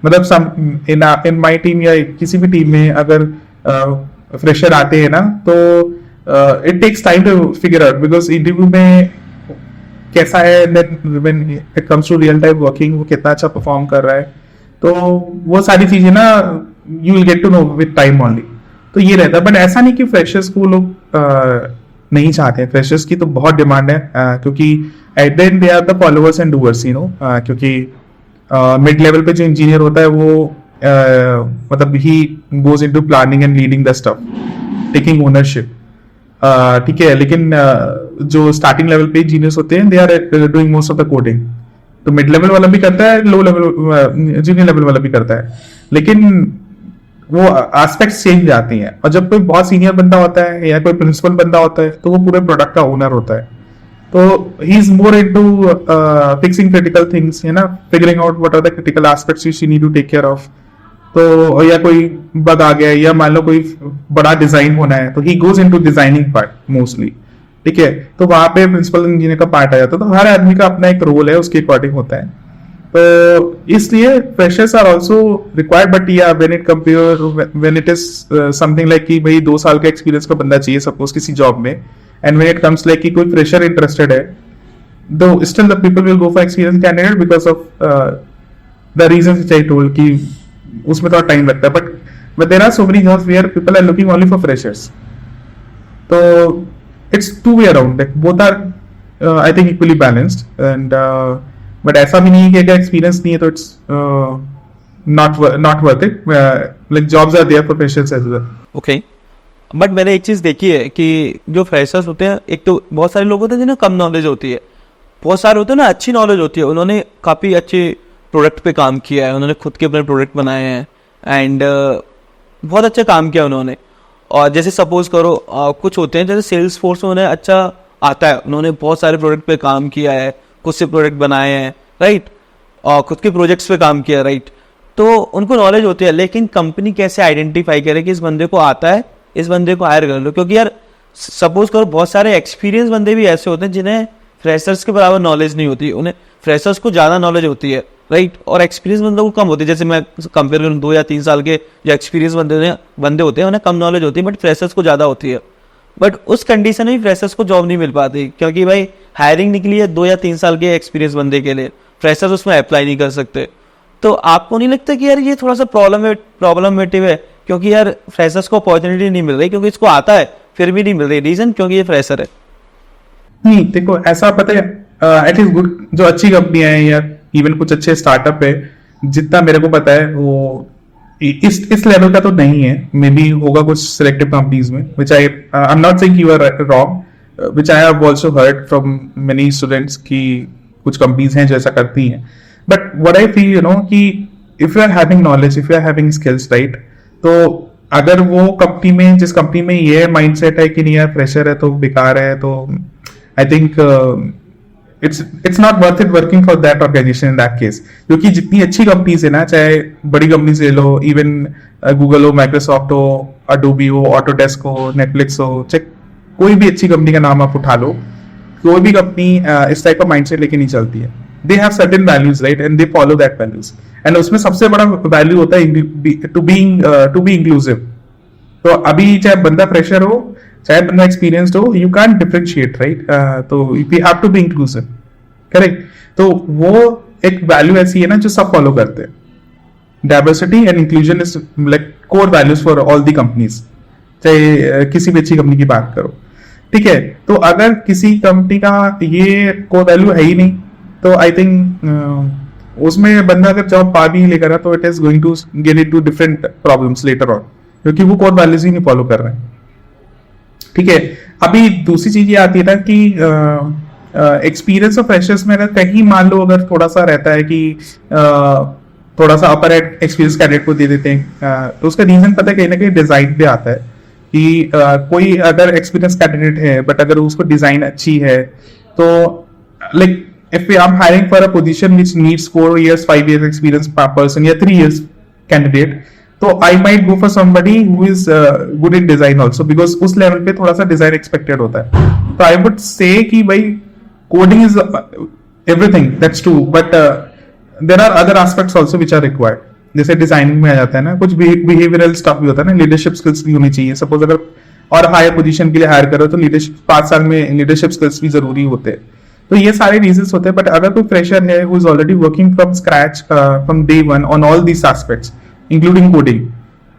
Speaker 2: मतलब इन माई टीम या किसी भी टीम में अगर फ्रेशर आते हैं ना तो it takes time to figure out because interview में कैसा है, when it comes to real time working वो कितना अच्छा परफॉर्म कर रहा है. तो वो सारी चीजें ना you will get to know with time only. तो ये रहता है. बट ऐसा नहीं कि फ्रेशर्स को लोग नहीं चाहते हैं. फ्रेशर्स की तो बहुत डिमांड है क्योंकि at the end they are the followers and doers, you know. क्योंकि मिड लेवल पे जो इंजीनियर होता है वो मतलब ही goes into planning and leading the stuff, taking ownership. ठीक है. लेकिन जो स्टार्टिंग लेवल पे इंजीनियर्स होते हैं they are doing most of the coding. तो मिड लेवल वाला भी करता है, लो लेवल जूनियर लेवल वाला भी करता है. लेकिन वो एस्पेक्ट्स चेंज जाती हैं. और जब कोई बहुत सीनियर बंदा होता है या कोई प्रिंसिपल बंदा होता है तो वो पूरे प्रोडक्ट का ओनर होता है. तो he is more into fixing critical things, है ना, figuring out what are the critical aspects you need to take care of. तो या कोई बग आ गया या मान लो कोई बड़ा डिजाइन होना है तो ही goes into designing part mostly. ठीक है. तो वहां पे प्रिंसिपल इंजीनियर का पार्ट आ जाता है. तो हर आदमी का अपना एक रोल है, उसके अकॉर्डिंग होता है. तो इसलिए freshers are also required. But yeah when it is something like कि भाई 2 साल का एक्सपीरियंस का बंदा चाहिए सपोज किसी जॉब में, and when it comes like कि कोई फ्रेशर इंटरेस्टेड है, though still the people will go for experience candidate because of the reasons which I told कि उसमें थोड़ा टाइम लगता है. But there are so many jobs where people are looking only for freshers. तो it's two way around, like both are I think equally balanced. And but ऐसा भी नहीं है कि अगर एक्सपीरियंस नहीं है तो it's not worth it. Like jobs are there for freshers as well.
Speaker 1: Okay. But मैंने एक चीज़ देखी है कि जो फ्रेशर्स होते हैं, एक तो बहुत सारे लोग होते हैं जिन्हें कम नॉलेज होती है, बहुत सारे होते हैं ना अच्छी नॉलेज होती है, उन्होंने काफ़ी अच्छे प्रोडक्ट पे काम किया है, उन्होंने खुद के अपने प्रोडक्ट बनाए हैं एंड बहुत अच्छा काम किया उन्होंने. और जैसे सपोज करो कुछ होते हैं जैसे सेल्स फोर्स में उन्हें अच्छा आता है, उन्होंने बहुत सारे प्रोडक्ट पे काम किया है, खुद से प्रोडक्ट बनाए हैं, राइट, और खुद के प्रोजेक्ट्स पे काम किया, राइट. तो उनको नॉलेज होती है. लेकिन कंपनी कैसे आइडेंटिफाई करे कि इस बंदे को आता है, इस बंदे को हायर कर लो. क्योंकि यार सपोज करो बहुत सारे एक्सपीरियंस बंदे भी ऐसे होते हैं जिन्हें फ्रेशर्स के बराबर नॉलेज नहीं होती, उन्हें फ्रेशर्स को ज़्यादा नॉलेज होती है, राइट, और एक्सपीरियंस बंदों को कम होती है. जैसे मैं कंपेयर करूँ 2 या 3 साल के जो एक्सपीरियंस बंदे होते हैं उन्हें कम नॉलेज होती है, बट फ्रेशर्स को ज़्यादा होती है. बट उस कंडीशन में फ्रेशर्स को जॉब नहीं मिल पाती क्योंकि भाई हायरिंग निकली है 2 या 3 साल के एक्सपीरियंस बंदे के लिए, फ्रेशर्स उसमें अप्लाई नहीं कर सकते. तो आपको नहीं लगता कि यार ये थोड़ा सा प्रॉब्लमेटिव है क्योंकि यार फ्रेशर्स को अपॉर्चुनिटी नहीं मिल रही क्योंकि इसको आता है फिर भी नहीं मिल रही. रीजन क्योंकि ये फ्रेशर है.
Speaker 2: नहीं देखो ऐसा पता है, एट इज गुड जो अच्छी कंपनियां हैं या इवन कुछ अच्छे स्टार्टअप है, जितना मेरे को पता है वो इस लेवल का तो नहीं है. मे बी होगा कुछ सिलेक्टिव कंपनीज में, which I am not saying you are wrong, which I have also heard from many students कि कुछ कंपनीज हैं जो ऐसा करती हैं. But what I feel, you know, कि if you are having knowledge, if you are having skills, right, तो अगर वो कंपनी में जिस कंपनी में ये माइंडसेट है कि नहीं यार फ्रेशर है तो बेकार है, तो I think it's not worth it working for that organization in that case. क्योंकि जितनी अच्छी कंपनीज है ना, चाहे बड़ी कंपनीज ले लो, इवन गूगल हो, माइक्रोसॉफ्ट हो, अडोबी हो, ऑटोडेस्क हो, नेटफ्लिक्स हो, चाहे कोई भी अच्छी कंपनी का नाम आप उठा लो, कोई भी कंपनी इस टाइप का माइंडसेट लेके नहीं चलती है. They have certain values, right, and they follow that values. And उसमें सबसे बड़ा वैल्यू होता है टू बी इंक्लूसिव. तो अभी चाहे बंदा फ्रेशर हो चाहे बंदा एक्सपीरियंस्ड हो, यू कैन डिफरेंशिएट, राइट. तो we have to be inclusive, correct. तो वो एक वैल्यू ऐसी है ना जो सब फॉलो करते हैं. Diversity and inclusion is like core values for all the companies, चाहे किसी भी अच्छी कंपनी की बात करो. ठीक है. तो अगर किसी कंपनी का ये कोर वैल्यू है ही नहीं तो आई थिंक उसमें बंदा अगर जॉब पा भी लेकर तो it is going to get into different problems later on, क्योंकि वो कोर वैल्यूज ही नहीं फॉलो कर रहे हैं. ठीक है. अभी दूसरी चीज ये आती है ना कि एक्सपीरियंस ऑफ फ्रेशर्स में अगर कहीं मान लो अगर थोड़ा सा रहता है कि थोड़ा सा अपर एक्सपीरियंस कैंडिडेट को दे देते हैं, तो उसका रीजन पता है कहीं ना कहीं डिजाइन पे आता है कि कोई अगर एक्सपीरियंस कैंडिडेट है बट अगर उसको डिजाइन अच्छी है तो like if I'm hiring for a position which needs 4 years, 5 years experience per person या 3 years candidate, तो I might go for somebody who is good in design also, because उस level पे थोड़ा सा डिजाइन एक्सपेक्टेड होता है. तो I would say कि भाई coding is everything, that's true, but there are other aspects also which are required. जैसे डिजाइनिंग में आ जाता है ना, कुछ बिहेवियरल स्टफ भी होता है ना, लीडरशिप स्किल्स भी होनी चाहिए. सपोज अगर और हायर पोजीशन के लिए हायर करो तो लीडरशिप 5 साल में लीडरशिप स्किल्स भी जरूरी होते हैं. तो ये सारे रीजंस होते हैं. बट अगर कोई फ्रेशर है who is already working from scratch from day one on all these aspects including coding,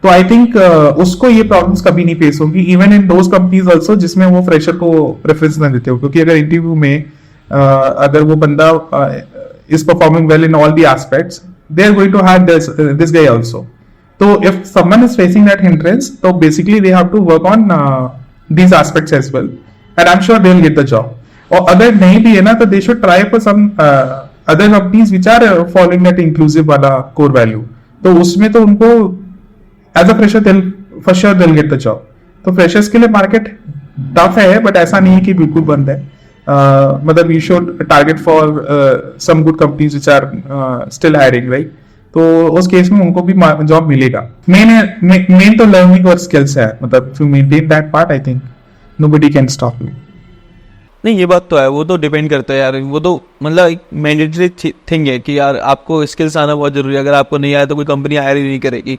Speaker 2: तो आई थिंक उसको ये प्रॉब्लम्स कभी नहीं फेस होगी, even in those companies also जिसमें वो फ्रेशर को प्रेफरेंस ना देते हो. क्योंकि अगर इंटरव्यू में अगर वो बंदा is performing well in all the aspects, they are going to have this guy also. So if someone is facing that hindrance, so basically they have to work on these aspects as well, and I'm sure they'll get the job. Or अगर नहीं भी है ना, तो they should try for some other companies which are following that inclusive वाला core value. तो उसमें तो उनको as a fresher for sure they'll get the job. तो freshers के लिए market tough है, but ऐसा नहीं है कि बिल्कुल बंद है. मतलब you should target for some good companies which are still hiring, right? तो उस केस में उनको भी जॉब मिलेगा. मेन तो लर्निंग और स्किल्स है. मतलब to maintain that part, I think nobody can stop you.
Speaker 1: नहीं, ये बात तो है, वो तो डिपेंड करता है यार. वो तो मतलब एक मैंडेटरी थिंग है कि यार आपको स्किल्स आना बहुत जरूरी है. अगर आपको नहीं आया तो कोई कंपनी हायर ही नहीं करेगी,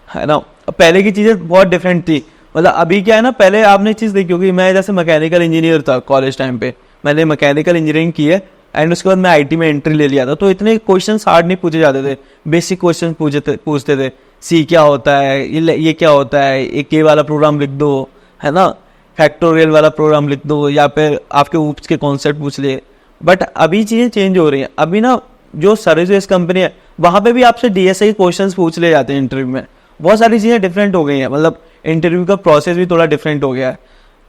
Speaker 1: है ना. पहले की चीज़ें बहुत डिफरेंट थी. मतलब अभी क्या है ना, पहले आपने चीज़ देखी होगी, मैं जैसे मैकेनिकल इंजीनियर था कॉलेज टाइम पे, मैंने मैकेनिकल इंजीनियरिंग की है एंड उसके बाद मैं आईटी में एंट्री ले लिया था. तो इतने क्वेश्चंस हार्ड नहीं पूछे जाते थे, बेसिक क्वेश्चन पूछते थे. सी क्या होता है, ये क्या होता है, एक ये वाला प्रोग्राम लिख दो, है ना, फैक्टोरियल वाला प्रोग्राम लिख दो, या फिर आपके ऊप्स के कॉन्सेप्ट पूछ लिए. बट अभी चीज़ें चेंज हो रही हैं. अभी ना जो सर्विस बेस्ड कंपनी है वहाँ पे भी आपसे डीएसए के क्वेश्चंस पूछ ले जाते हैं इंटरव्यू में. बहुत सारी चीज़ें डिफरेंट हो गई हैं. मतलब इंटरव्यू का प्रोसेस भी थोड़ा डिफरेंट हो गया है.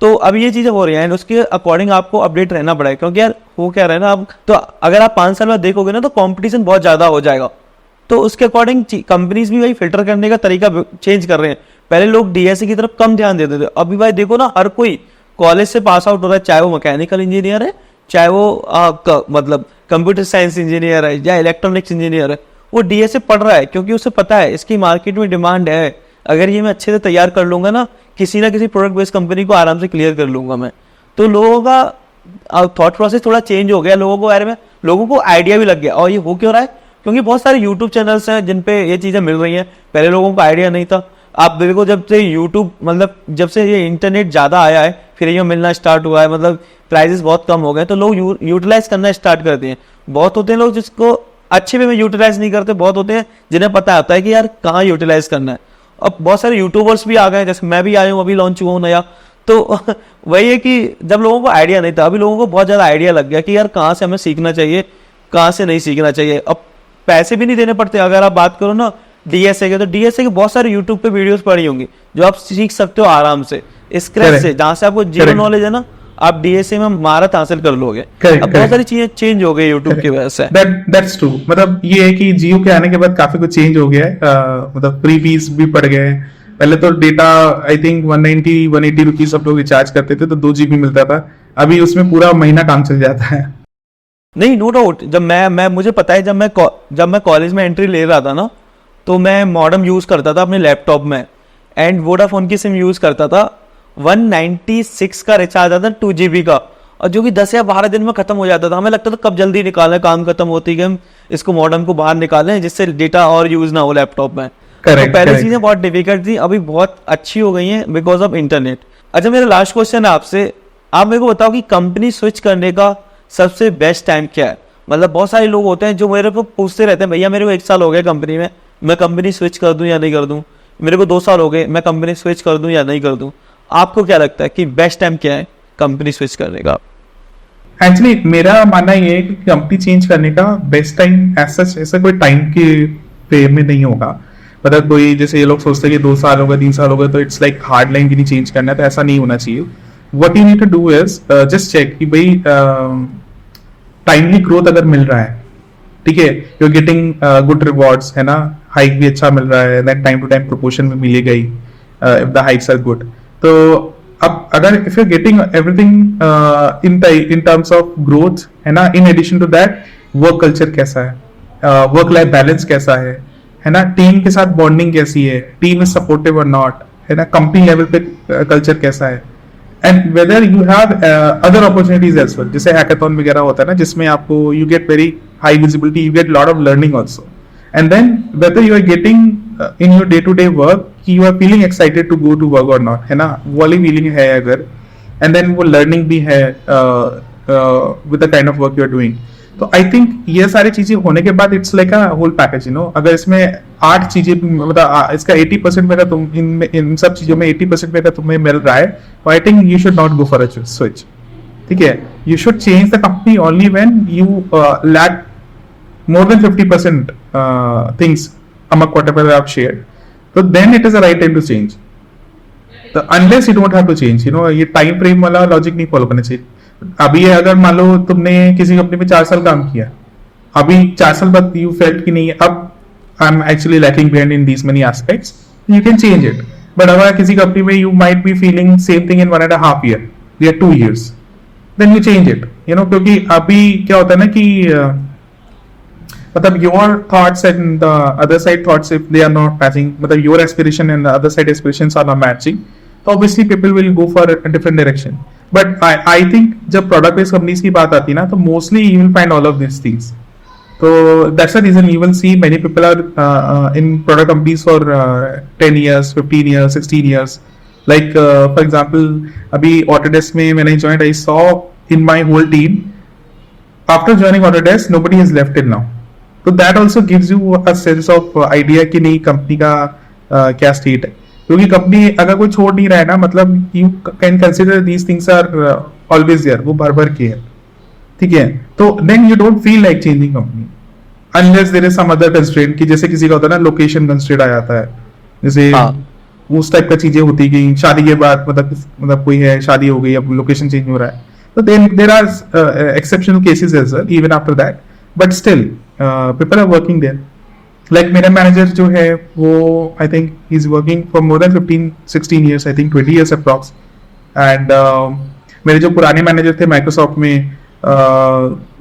Speaker 1: तो अभी ये चीज़ें हो रही हैं एंड उसके अकॉर्डिंग आपको अपडेट रहना पड़ेगा. क्योंकि यार वो क्या रहा है ना, आप तो अगर आप 5 साल बाद देखोगे ना तो कंपटीशन बहुत ज़्यादा हो जाएगा. तो उसके अकॉर्डिंग कंपनीज भी भाई फिल्टर करने का तरीका चेंज कर रहे हैं. पहले लोग डीएसए की तरफ कम ध्यान देते थे. अभी भाई देखो ना, हर कोई कॉलेज से पास आउट हो रहा है, चाहे वो मैकेनिकल इंजीनियर है, चाहे वो मतलब कंप्यूटर साइंस इंजीनियर है या इलेक्ट्रॉनिक्स इंजीनियर है, वो डीएसए पढ़ रहा है. क्योंकि उसे पता है इसकी मार्केट में डिमांड है. अगर ये मैं अच्छे से तैयार कर लूंगा ना, किसी ना किसी प्रोडक्ट बेस्ड कंपनी को आराम से क्लियर कर लूंगा मैं. तो लोगों का थॉट प्रोसेस थोड़ा चेंज हो गया. लोगों को बारे में लोगों को आइडिया भी लग गया. और ये हो क्यों रहा है? क्योंकि बहुत सारे यूट्यूब चैनल्स हैं जिन पे ये चीज़ें मिल रही हैं. पहले लोगों को आइडिया नहीं था. आप देखो, जब से यूट्यूब मतलब जब से ये इंटरनेट ज़्यादा आया है, फिर ये मिलना स्टार्ट हुआ है, मतलब प्राइजेस बहुत कम हो गए, तो लोग यूटिलाइज करना स्टार्ट करते हैं. बहुत होते हैं लोग जिसको अच्छे वे में यूटिलाइज नहीं करते. बहुत होते हैं जिन्हें पता होता है कि यार कहाँ यूटिलाइज करना है. अब बहुत सारे यूट्यूबर्स भी आ गए, जैसे मैं भी आया हूँ, अभी लॉन्च हुआ हूँ नया. तो वही है कि जब लोगों को आइडिया नहीं था, अभी लोगों को बहुत ज़्यादा आइडिया लग गया कि यार कहाँ से हमें सीखना चाहिए, कहाँ से नहीं सीखना चाहिए. अब पैसे भी नहीं देने पड़ते. अगर आप बात करो ना डीएसए के, तो डीएसए के बहुत सारे यूट्यूब पे वीडियोस पड़ी होंगी जो आप सीख सकते हो आराम से स्क्रैच से. जहाँ से आपको जीरो नॉलेज है ना, आप डीएसए में महारत हासिल कर लोगे. अब बहुत सारी चीजें चेंज हो गई यूट्यूब की वजह से.
Speaker 2: That's true. मतलब ये है कि जियो के आने के बाद काफी कुछ चेंज हो गया है. मतलब फ्री फीस भी पड़ गए. पहले तो डेटा आई थिंक 190-180 रुपीज सब लोग रिचार्ज करते थे, तो 2 GB मिलता था. अभी उसमें पूरा महीना काम चल जाता है.
Speaker 1: नहीं, नो डाउट. जब मैं मुझे पता है, जब मैं कॉलेज में एंट्री ले रहा था ना, तो मैं मॉडेम यूज करता था अपने लैपटॉप में एंड वोडाफोन की सिम यूज करता था. 196 का रिचार्ज आता था 2 GB का, और जो कि 10 या 12 दिन में खत्म हो जाता था. हमें लगता था कब जल्दी निकालें, काम खत्म होती है, हम इसको मॉडेम को बाहर निकालें जिससे डेटा और यूज ना हो लैपटॉप में. तो पहले चीजें बहुत डिफिकल्ट थी, अभी बहुत अच्छी हो गई हैं बिकॉज ऑफ इंटरनेट. अच्छा, मेरा लास्ट क्वेश्चन है आपसे. आप मेरे को बताओ कि कंपनी स्विच करने का सबसे बेस्ट टाइम क्या है? मतलब बहुत सारे लोग होते हैं जो मेरे को पूछते रहते हैं, भैया मेरे को 1 साल हो गया कंपनी में, मैं कंपनी स्विच कर दूं या नहीं कर दूं. मेरे को 2 साल हो गए, मैं कंपनी स्विच कर दूं या नहीं कर दूं. आपको क्या लगता है कि बेस्ट टाइम क्या है कंपनी स्विच करने का?
Speaker 2: एक्चुअली मेरा मानना ये है कि कंपनी चेंज करने का बेस्ट टाइम ऐसा कोई टाइम के फ्रेम में नहीं होगा. मतलब कोई जैसे ये लोग सोचते हैं कि 2 साल हो गए, 3 साल हो गए, तो इट्स लाइक हार्ड लाइन की नहीं चेंज करना है. तो ऐसा नहीं होना चाहिए. What you need to do is just check कि भाई टाइमली ग्रोथ अगर मिल रहा है, ठीक है, you are getting good rewards, है ना, हाइक भी अच्छा मिल रहा है, then time to time proportion में मिलेगा ही if the hikes are good. तो अब अगर if you are getting everything in terms of growth, है ना, in addition to that work culture कैसा है, वर्क लाइफ बैलेंस कैसा है, है ना, टीम के साथ बॉन्डिंग कैसी है, टीम इज सपोर्टिव और नॉट, है ना, कंपनी लेवल पे कल्चर कैसा है, and whether you have other opportunities as well, जैसे हैकाथॉन वगैरह होता है ना, जिसमें आपको you get very high visibility, you get lot of learning also, and then whether you are getting in your day to day work कि you are feeling excited to go to work और not, है ना, वो वाली feeling है अगर, and then वो learning भी है with the kind of work you are doing. तो आई थिंक ये सारी चीजें होने के बाद it's like a whole package, you know. अगर इसमें 8 चीजें मतलब इसका 80% में अगर तुम इन सब चीजों में 80% में अगर तुम्हें मिल रहा है, तो I think you should not go for a switch. ठीक है, you should change the company only when you lack more than 50% things among whatever I have shared. So then it is the right time to change. So unless you don't have to change, you know, ये time frame वाला logic नहीं follow करना चाहिए. अभी अगर मान लो तुमने किसी कंपनी में 4 साल काम किया, अभी 4 साल बाद यू फेल्ट कि नहीं, अब I am actually lacking behind in these many aspects, you can change it. But अगर किसी कंपनी में you might be feeling same thing in 1.5 year या 2 years, then you change it, you know. क्योंकि अभी क्या होता है ना कि मतलब your thoughts and the other side thoughts, if they are not matching, मतलब your aspiration and the other side aspirations are not matching, so obviously people will go for a different direction. But I think जब product based companies की बात आती है ना, तो mostly you will find all of these things. So that's the reason you will see many people are in product companies for 10 years, 15 years, 16 years. Like for example, अभी Autodesk में when I joined, I saw in my whole team, after joining Autodesk, nobody has left till now. तो that also gives you a sense of idea कि नहीं company का क्या state है. क्योंकि company अगर कोई छोड़ नहीं रहा है ना, मतलब you can consider these things are always there, वो भर भर के है. ठीक है, तो then you don't feel like changing company unless there is some other constraint, कि जैसे किसी का होता है ना लोकेशन कंस्ट्रेंट आ जाता है, जैसे उस टाइप का चीजें होती है कि शादी के बाद मतलब कोई है, शादी हो गई, अब लोकेशन चेंज हो रहा है. तो then there are exceptional cases as well even after that, but still people are working there. Like मेरा मैनेजर जो है वो I think he is working for more than 15-16 years, I think 20 years approx. And मेरे जो पुराने manager थे Microsoft में,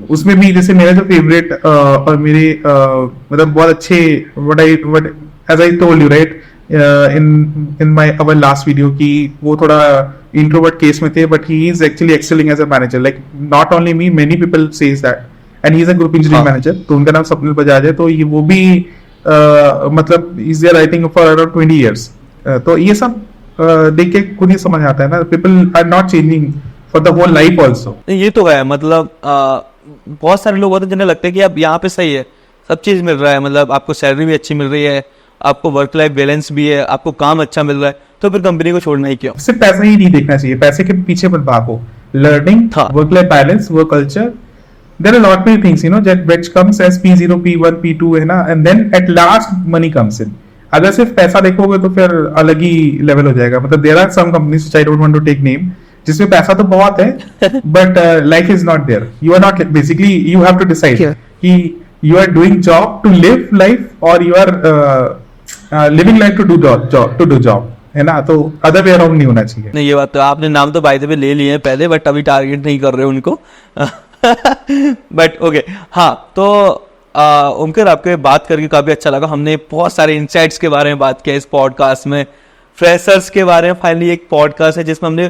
Speaker 2: उसमें भी जैसे मेरा जो फेवरेट और मेरे मतलब बहुत अच्छे what as I told you right in my our last video कि वो थोड़ा इंट्रोवर्ट केस में थे, but he is actually excelling as a manager. Like not only me, many people says that, and he is a group engineering manager. तो उनका नाम स्वप्निल बजाज है. तो ये वो भी मतलब is there I think for around 20 years. तो ये सब देख के खुद ही समझ आता है ना, people are not changing for the whole life also.
Speaker 1: ये तो है, मतलब बहुत सारे लोग होते हैं जिन्हें लगता है कि अब यहाँ पे सही है, सब चीज मिल रहा है, मतलब आपको सैलरी भी अच्छी मिल रही है, आपको वर्क लाइफ बैलेंस भी है, आपको काम अच्छा मिल रहा है, तो फिर कंपनी को छोड़ना ही क्यों.
Speaker 2: सिर्फ पैसा ही नहीं देखना चाहिए, पैसे के पीछे मत भागो. Learning, work life balance, work culture, there are a lot many things, you know, that which comes as P0, P1, P2 है ना, and then at last money comes in. अगर सिर्फ पैसा देखोगे तो फिर अलग ही लेवल हो जाएगा. मतलब there are some companies which I don't want to take name, जिसमें पैसा तो बहुत है, but life is not there. You are not, basically you have to decide कि you are doing job to live life or you are living life to do job, है ना. तो other way around नहीं होना चाहिए.
Speaker 1: नहीं, ये बात तो आपने नाम तो बाय द वे ले लिए हैं पहले, बट अभी टारगेट नहीं कर रहे उनको. बट ओके, हाँ. तो ओमकर, आपके बात करके काफी अच्छा लगा. हमने बहुत सारे इंसाइट्स के बारे में बात किया इस पॉडकास्ट में, फ्रेशर्स के बारे में. फाइनली एक पॉडकास्ट है जिसमें हमने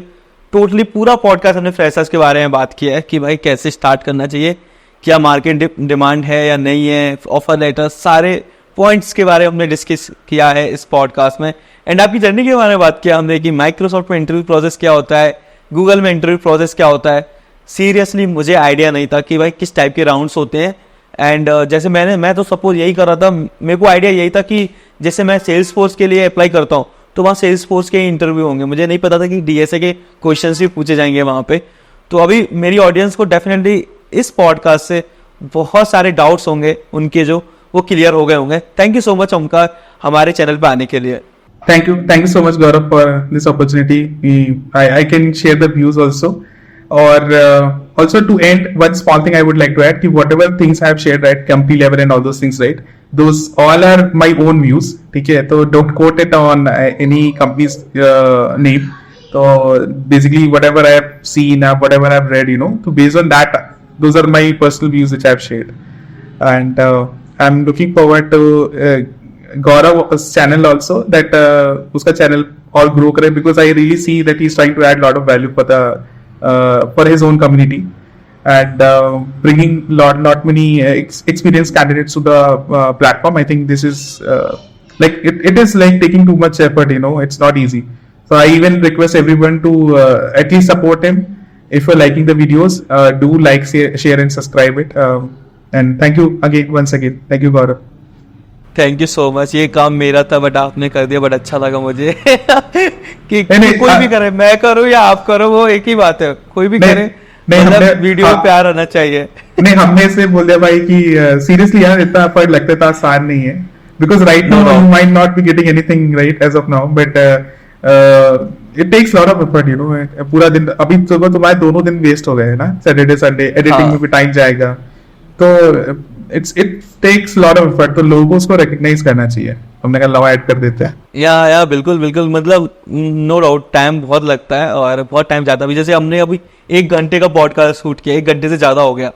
Speaker 1: टोटली पूरा पॉडकास्ट हमने फ्रेशर्स के बारे में बात किया है कि भाई कैसे स्टार्ट करना चाहिए, क्या मार्केट डिमांड है या नहीं है, ऑफर लेटर, सारे पॉइंट्स के बारे में हमने डिस्कस किया है इस पॉडकास्ट में. एंड आपकी जर्नी के बारे में बात किया हमने कि माइक्रोसॉफ्ट में इंटरव्यू प्रोसेस क्या होता है, गूगल में इंटरव्यू प्रोसेस क्या होता है. सीरियसली मुझे आइडिया नहीं था कि भाई किस टाइप के राउंड्स होते हैं. एंड जैसे मैं तो सपोज यही कर रहा था, मेरे को आइडिया यही था कि जैसे मैं सेल्स फोर्स के लिए अप्लाई करता हूँ तो वहाँ सेल्स फोर्स के इंटरव्यू होंगे. मुझे नहीं पता था कि डीएसए के क्वेश्चंस भी पूछे जाएंगे वहाँ पे. तो अभी मेरी ऑडियंस को डेफिनेटली इस पॉडकास्ट से बहुत सारे डाउट्स होंगे उनके, जो वो क्लियर हो गए होंगे. Thank you so much Omkar हमारे चैनल पे आने के लिए.
Speaker 2: Thank you so much Gaurav for this opportunity. I can share the views also. Or also to end, one small thing I would like to add, कि whatever things I have shared, right, company level and all those things, right, those all are my own views. ठीक है, तो don't quote it on any company's name. So basically whatever I have seen, whatever I have read, you know, so based on that, those are my personal views which I have shared. And I'm looking forward to Gaurav's channel also, that उसका channel और grow करे, because I really see that he's trying to add lot of value for the for his own community, and bringing lot many experienced candidates to the platform. I think this is like it is like taking too much effort, you know, it's not easy. So I even request everyone to at least support him. If you're liking the videos, do like, share and subscribe it. And thank you again, once again. Thank you, Gaurav.
Speaker 1: Thank you so much. ये काम मेरा था but आपने कर दिया, but अच्छा लगा मुझे कि
Speaker 2: नहीं,
Speaker 1: कोई भी करे, मैं करूँ या आप करो, वो एक ही बात है, कोई भी
Speaker 2: नहीं,
Speaker 1: करे,
Speaker 2: नहीं,
Speaker 1: मतलब
Speaker 2: हमने-
Speaker 1: वीडियो में
Speaker 2: हाँ।
Speaker 1: प्यार आना चाहिए।
Speaker 2: नहीं, हमने इसे बोल दिया भाई कि सीरियसली यार इतना एफर्ट लगता था, आसान नहीं है, because right
Speaker 1: No,
Speaker 2: now
Speaker 1: no.
Speaker 2: You might not be getting anything right as of now, but it takes lot of effort, you know. पूरा दिन, अभी सुबह तुम्हारे दोनों दिन वेस्ट हो गए हैं ना, सैटरडे संडे एडिटिंग
Speaker 1: हाँ।
Speaker 2: में भी टाइम जाएगा, तो it takes lot of effort, तो लोगों को उसको रिकग्नाइज करना चाहिए। हमने कहा लवा ऐड कर देते हैं।
Speaker 1: या बिल्कुल बिल्कुल, मतलब नो डाउट टाइम बहुत लगता है और बहुत टाइम जाता भी। जैसे हमने अभी 1 घंटे का पॉडकास्ट शूट किया, 1 घंटे से ज़्यादा हो गया,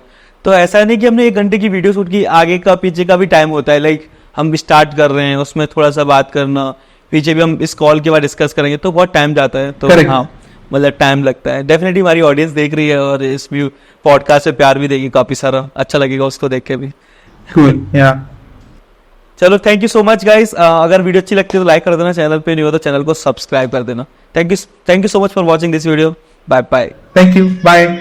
Speaker 1: तो ऐसा नहीं कि हमने 1 घंटे की वीडियो शूट की, आगे का पीछे का भी टाइम होता है। लाइक हम स्टार्ट कर रहे हैं, उसमें थोड़ा सा बात करना, पीछे भी हम इस कॉल के बाद डिस्कस करेंगे, तो बहुत टाइम जाता है। तो
Speaker 2: Correct.
Speaker 1: हाँ, मतलब टाइम लगता है। डेफिनेटली हमारी ऑडियंस देख रही है और इस व्यू पॉडकास्ट से प्यार भी देगी काफ़ी सारा, अच्छा लगेगा उसको देख के भी।
Speaker 2: Cool, yeah.
Speaker 1: चलो thank you so much guys. अगर वीडियो अच्छी लगती है तो लाइक कर देना, चैनल पे नहीं हो तो चैनल को सब्सक्राइब कर देना। Thank you so much for watching this video. Bye bye.
Speaker 2: Thank you. Bye.